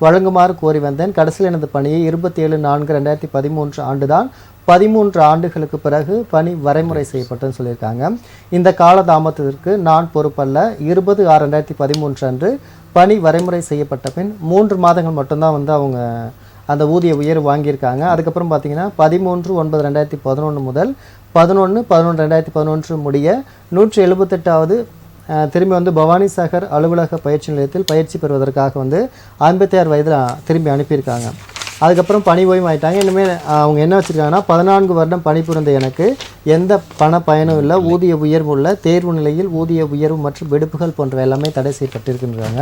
வழங்குமாறு கோரி வந்தேன். கடைசியில் எனது பணியை 27/4/2013 ஆண்டு தான் 13 ஆண்டுகளுக்கு பிறகு பணி வரைமுறை செய்யப்பட்டுன்னு சொல்லியிருக்காங்க. இந்த காலதாமதத்திற்கு நான் பொறுப்பல்ல. 20/6/2013 அன்று பணி வரைமுறை செய்யப்பட்ட பின் 3 மாதங்கள் மட்டும்தான் வந்து அவங்க அந்த ஊதிய உயர்வு வாங்கியிருக்காங்க. அதுக்கப்புறம் பார்த்தீங்கன்னா 13/9/2011 முதல் 11/11/2011 முடிய 178வது திரும்பி வந்து பவானி சாகர் அலுவலக பயிற்சி நிலையத்தில் பயிற்சி பெறுவதற்காக வந்து 56 வயதில் திரும்பி அனுப்பியிருக்காங்க. அதுக்கப்புறம் பணி ஓய்வு ஆகிட்டாங்க. இனிமேல் அவங்க என்ன வச்சுருக்காங்கன்னா, 14 வருடம் பணிபுரிந்த எனக்கு எந்த பண பயனும் இல்லை, ஊதிய உயர்வு உள்ள தேர்வு நிலையில் ஊதிய உயர்வு மற்றும் விடுப்புகள் போன்ற எல்லாமே தடை செய்யப்பட்டிருக்கின்றாங்க.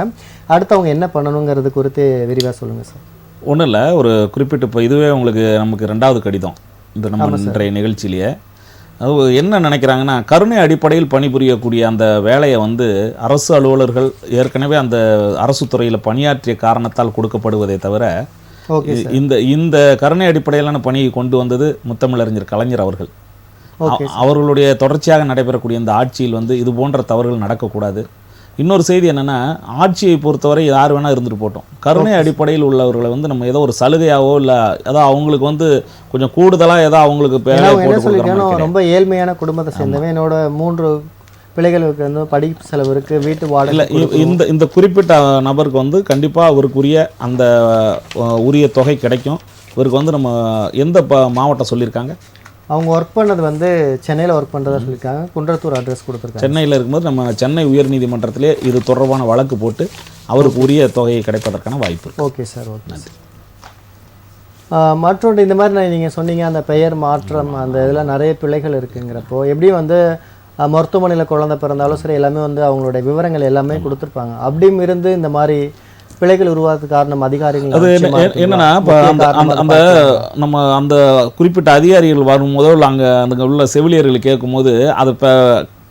அடுத்து அவங்க என்ன பண்ணணுங்கிறது குறித்து விரிவாக சொல்லுங்கள் சார். ஒன்றும் இல்லை, ஒரு குறிப்பிட்ட இப்போ இதுவே உங்களுக்கு நமக்கு 2வது கடிதம் இந்த நம்ம இன்றைய நிகழ்ச்சியிலேயே. அது என்ன நினைக்கிறாங்கன்னா, கருணை அடிப்படையில் பணிபுரியக்கூடிய அந்த வேலையை வந்து அரசு அலுவலர்கள் ஏற்கனவே அந்த அரசு துறையில் பணியாற்றிய காரணத்தால் கொடுக்கப்படுவதை தவிர இந்த கருணை அடிப்படையிலான பணியை கொண்டு வந்தது முத்தமிழறிஞர் கலைஞர் அவர்கள். அவர்களுடைய தொடர்ச்சியாக நடைபெறக்கூடிய இந்த ஆட்சியில் வந்து இது போன்ற தவறுகள் நடக்கக்கூடாது. இன்னொரு செய்தி என்னென்னா, ஆட்சியை பொறுத்தவரை யார் வேணால் இருந்துட்டு போட்டோம், கருணை அடிப்படையில் உள்ளவர்களை வந்து நம்ம ஏதோ ஒரு சலுகையாவோ இல்லை ஏதோ அவங்களுக்கு வந்து கொஞ்சம் கூடுதலாக ஏதோ அவங்களுக்கு ரொம்ப ஏழ்மையான குடும்பத்தை சேர்ந்தவன், என்னோட 3 பிள்ளைகளுக்கு வந்து படிப்பு செலவு இருக்குது, வீட்டு வாடகை. இந்த குறிப்பிட்ட நபருக்கு வந்து கண்டிப்பாக அவருக்குரிய அந்த உரிய தொகை கிடைக்கும். இவருக்கு வந்து நம்ம எந்த மாவட்டம் சொல்லியிருக்காங்க, அவங்க ஒர்க் பண்ணது வந்து சென்னையில் ஒர்க் பண்ணுறதா சொல்லியிருக்காங்க. குன்றத்தூர் அட்ரஸ் கொடுத்துருக்காங்க. சென்னையில் இருக்கும்போது நம்ம சென்னை உயர்நீதிமன்றத்திலே இது தொடர்பான வழக்கு போட்டு அவருக்கு உரிய தொகையை கிடைப்பதற்கான வாய்ப்பு. Okay sir, okay sir. மற்றொன்று இந்த மாதிரி நீங்கள் சொன்னீங்க, அந்த பெயர் மாற்றம் அந்த இதெல்லாம் நிறைய பிழைகள் இருக்குங்கிறப்போ எப்படியும் வந்து மருத்துவமனையில் குழந்தை பிறந்தாலும் சரி எல்லாமே வந்து அவங்களுடைய விவரங்கள் எல்லாமே கொடுத்துருப்பாங்க. அப்படியும் இருந்து இந்த மாதிரி பிழைகள் உருவாகிறதுக்கு காரணம் அதிகாரிகள். அது என்னன்னா, இப்போ அந்த நம்ம அந்த குறிப்பிட்ட அதிகாரிகள் வரும்போதோ இல்லை அங்கே உள்ள செவிலியர்கள் கேட்கும்போது அது இப்போ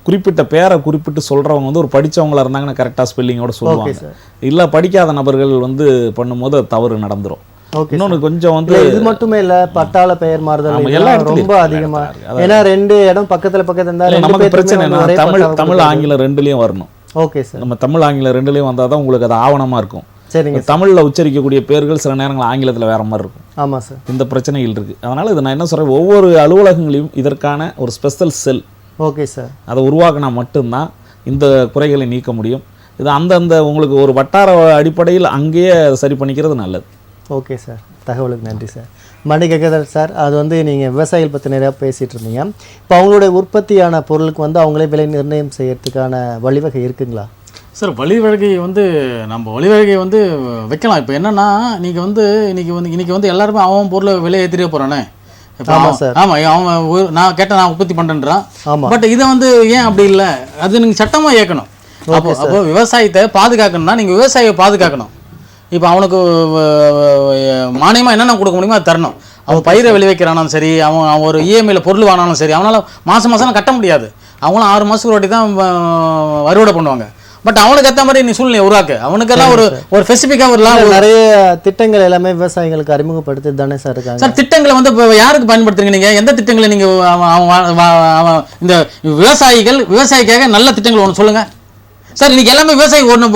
குறிப்பிட்ட பேரை குறிப்பிட்டு சொல்கிறவங்க வந்து ஒரு படித்தவங்களா இருந்தாங்கன்னா கரெக்டாக ஸ்பெல்லிங்கோட சொல்லுவாங்க. இல்லை படிக்காத நபர்கள் வந்து பண்ணும்போது அது தவறு நடந்துடும். இன்னொன்று கொஞ்சம் வந்து இது மட்டுமே இல்லை, பட்டாள பெயர் மாறுதல் ரொம்ப அதிகமா. ஏன்னா 2 இடம் பக்கத்துல இருந்தாலும் நமக்கு பிரச்சனை என்ன, தமிழ் ஆங்கிலம் 2லயும் வரணும். Okay sir. நம்ம தமிழ் ஆங்கிலம் 2லயும் வந்தால் தான் உங்களுக்கு அது ஆவணமா இருக்கும். சரிங்க. தமிழில் உச்சரிக்கக்கூடிய பேர்கள் சில நேரங்கள் ஆங்கிலத்தில் வேற மாதிரி இருக்கும். ஆமாம் சார். இந்த பிரச்சனைகள் இருக்கு. அதனால இது நான் என்ன சொல்றேன், ஒவ்வொரு அலுவலகங்களையும் இதற்கான ஒரு ஸ்பெஷல் செல் ஓகே சார் அதை உருவாக்கினா மட்டும்தான் இந்த குறைகளை நீக்க முடியும். இது அந்தந்த உங்களுக்கு ஒரு வட்டார அடிப்படையில் அங்கேயே சரி பண்ணிக்கிறது நல்லது. ஓகே சார், தகவலுக்கு நன்றி சார். மணிகங்கதர் சார், அது வந்து நீங்கள் விவசாயிகள் பற்றி நிறையா பேசிகிட்டு இருந்தீங்க. இப்போ அவங்களுடைய உற்பத்தியான பொருளுக்கு வந்து அவங்களே விலை நிர்ணயம் செய்யறதுக்கான வழிவகை இருக்குங்களா சார்? வழிவகை வந்து நம்ம வழிவகை வந்து வைக்கலாம். இப்போ என்னென்னா, நீங்கள் வந்து இன்றைக்கி வந்து எல்லாருமே அவன் பொருளை விலை ஏற்றிட்டே போகிறானே. ஆமாம் சார். ஆமாம், அவன் நான் கேட்டேன், நான் உற்பத்தி பண்ணுறேன்றான். ஆமாம். பட் இதை வந்து ஏன் அப்படி இல்லை, அது நீங்கள் சட்டமாக இயக்கணும். அப்போ விவசாயத்தை பாதுகாக்கணும்னா நீங்கள் விவசாயியை பாதுகாக்கணும். இப்போ அவனுக்கு மானியமாக என்னென்ன கொடுக்க முடியுமோ அது தரணும். அவன் பயிரை விளைவிக்கிறானாலும் சரி, அவன் ஒரு இஎம்ஐயில் பொருள் வாங்கினாலும் சரி, அவனால் மாதம் கட்ட முடியாது. அவங்களும் 6 மாதத்துக்கு ஒரு வாட்டி தான் அறுவடை பண்ணுவாங்க. பட் அவனுக்கு ஏற்ற மாதிரி நீ சூழ்நிலை உருவாக்கு. அவனுக்கெல்லாம் ஒரு ஸ்பெசிஃபிக்காக ஒரு நிறைய திட்டங்கள் எல்லாமே விவசாயிகளுக்கு அறிமுகப்படுத்தி தானே சார் இருக்காங்க. சார், திட்டங்களை வந்து இப்போ யாருக்கு பயன்படுத்துறீங்க நீங்கள்? எந்த திட்டங்களை நீங்கள் இந்த விவசாயிக்காக நல்ல திட்டங்கள் ஒன்று சொல்லுங்கள் சார். இன்னைக்கு எல்லாமே விவசாயி ஒன்று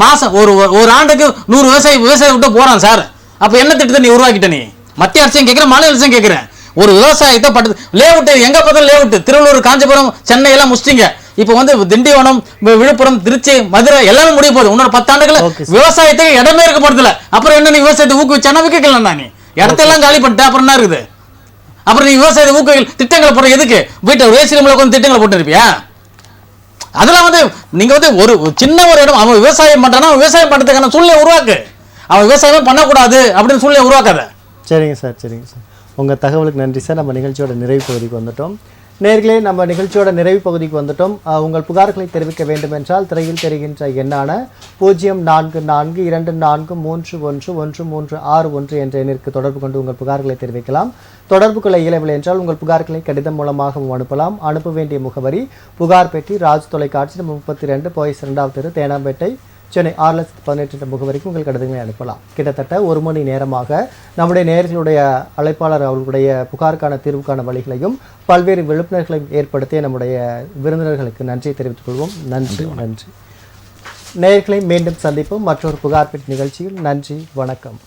மாதம் ஒரு ஆண்டுக்கு 100 விவசாயி விட்டு போகிறான் சார். அப்போ என்ன திட்டத்தை நீ உருவாக்கிட்ட? நீ மத்திய அரசையும் கேட்குறேன், மாநில அரசையும் கேட்குறேன். ஒரு விவசாயத்தை பட்டு லேஅவுட்டு எங்கே பார்த்தாலும் லேஅவுட்டு, திருவள்ளூர், காஞ்சிபுரம், சென்னை எல்லாம் முடிச்சிட்டிங்க. இப்போ வந்து திண்டிவனம், விழுப்புரம், திருச்சி, மதுரை எல்லாமே முடிய போகுது. இன்னொரு 10 ஆண்டுகள் விவசாயத்துக்கு இடமே இருக்க போறதில்ல. அப்புறம் என்ன, நீ விவசாயத்தை ஊக்குவிச்சானா விற்கலாம் தான். நீ இடத்தெல்லாம் காலி பண்ணிட்டு அப்புறம் என்ன இருக்குது? அப்புறம் நீ விவசாயத்தை ஊக்குவிக்கல் திட்டங்களை போடுற எதுக்கு? வீட்டை வேசிலமில் உட்காந்து திட்டங்களை போட்டுருப்பியா? அதெல்லாம் வந்து நீங்க வந்து ஒரு சின்ன ஒரு இடம் அவன் விவசாயம் பண்றானா, விவசாயம் பண்றதுக்கான சூழ்நிலை உருவாக்கு. அவன் விவசாயமே பண்ணக்கூடாது அப்படின்னு சூழ்நிலை உருவாக்காத. சரிங்க சார், சரிங்க சார். உங்கள் தகவலுக்கு நன்றி சார். நம்ம நிகழ்ச்சியோட நிறைவு பகுதிக்கு வந்துட்டோம். நேர்களே, நம்ம நிகழ்ச்சியோட நிறைவு பகுதிக்கு வந்துட்டோம். உங்கள் புகார்களை தெரிவிக்க வேண்டும் என்றால் திரையில் தெரிகின்ற எண்ணான 044224311361 என்ற எண்ணிற்கு தொடர்பு கொண்டு உங்கள் புகார்களை தெரிவிக்கலாம். தொடர்பு கொள்ள இயலவில்லை என்றால் உங்கள் புகார்களை கடிதம் மூலமாகவும் அனுப்பலாம். அனுப்ப வேண்டிய முகவரி புகார் பெட்டி, ராஜ் தொலைக்காட்சி, 32 போயஸ் 2வது தெரு, தேனாம்பேட்டை, சென்னை 6,18 என்ற முகவரிக்கு உங்கள் கடிதங்களை அனுப்பலாம். கிட்டத்தட்ட 1 மணி நேரமாக நம்முடைய நேயர்களுடைய அழைப்பாளர் அவர்களுடைய புகாருக்கான தீர்வுக்கான வழிகளையும் பல்வேறு விழிப்புணர்வுகளையும் ஏற்படுத்திய நம்முடைய விருந்தினர்களுக்கு நன்றியை தெரிவித்துக் கொள்வோம். நன்றி. நேயர்களை மீண்டும் சந்திப்போம் மற்றொரு புகார் பெட்டி நிகழ்ச்சியில். நன்றி, வணக்கம்.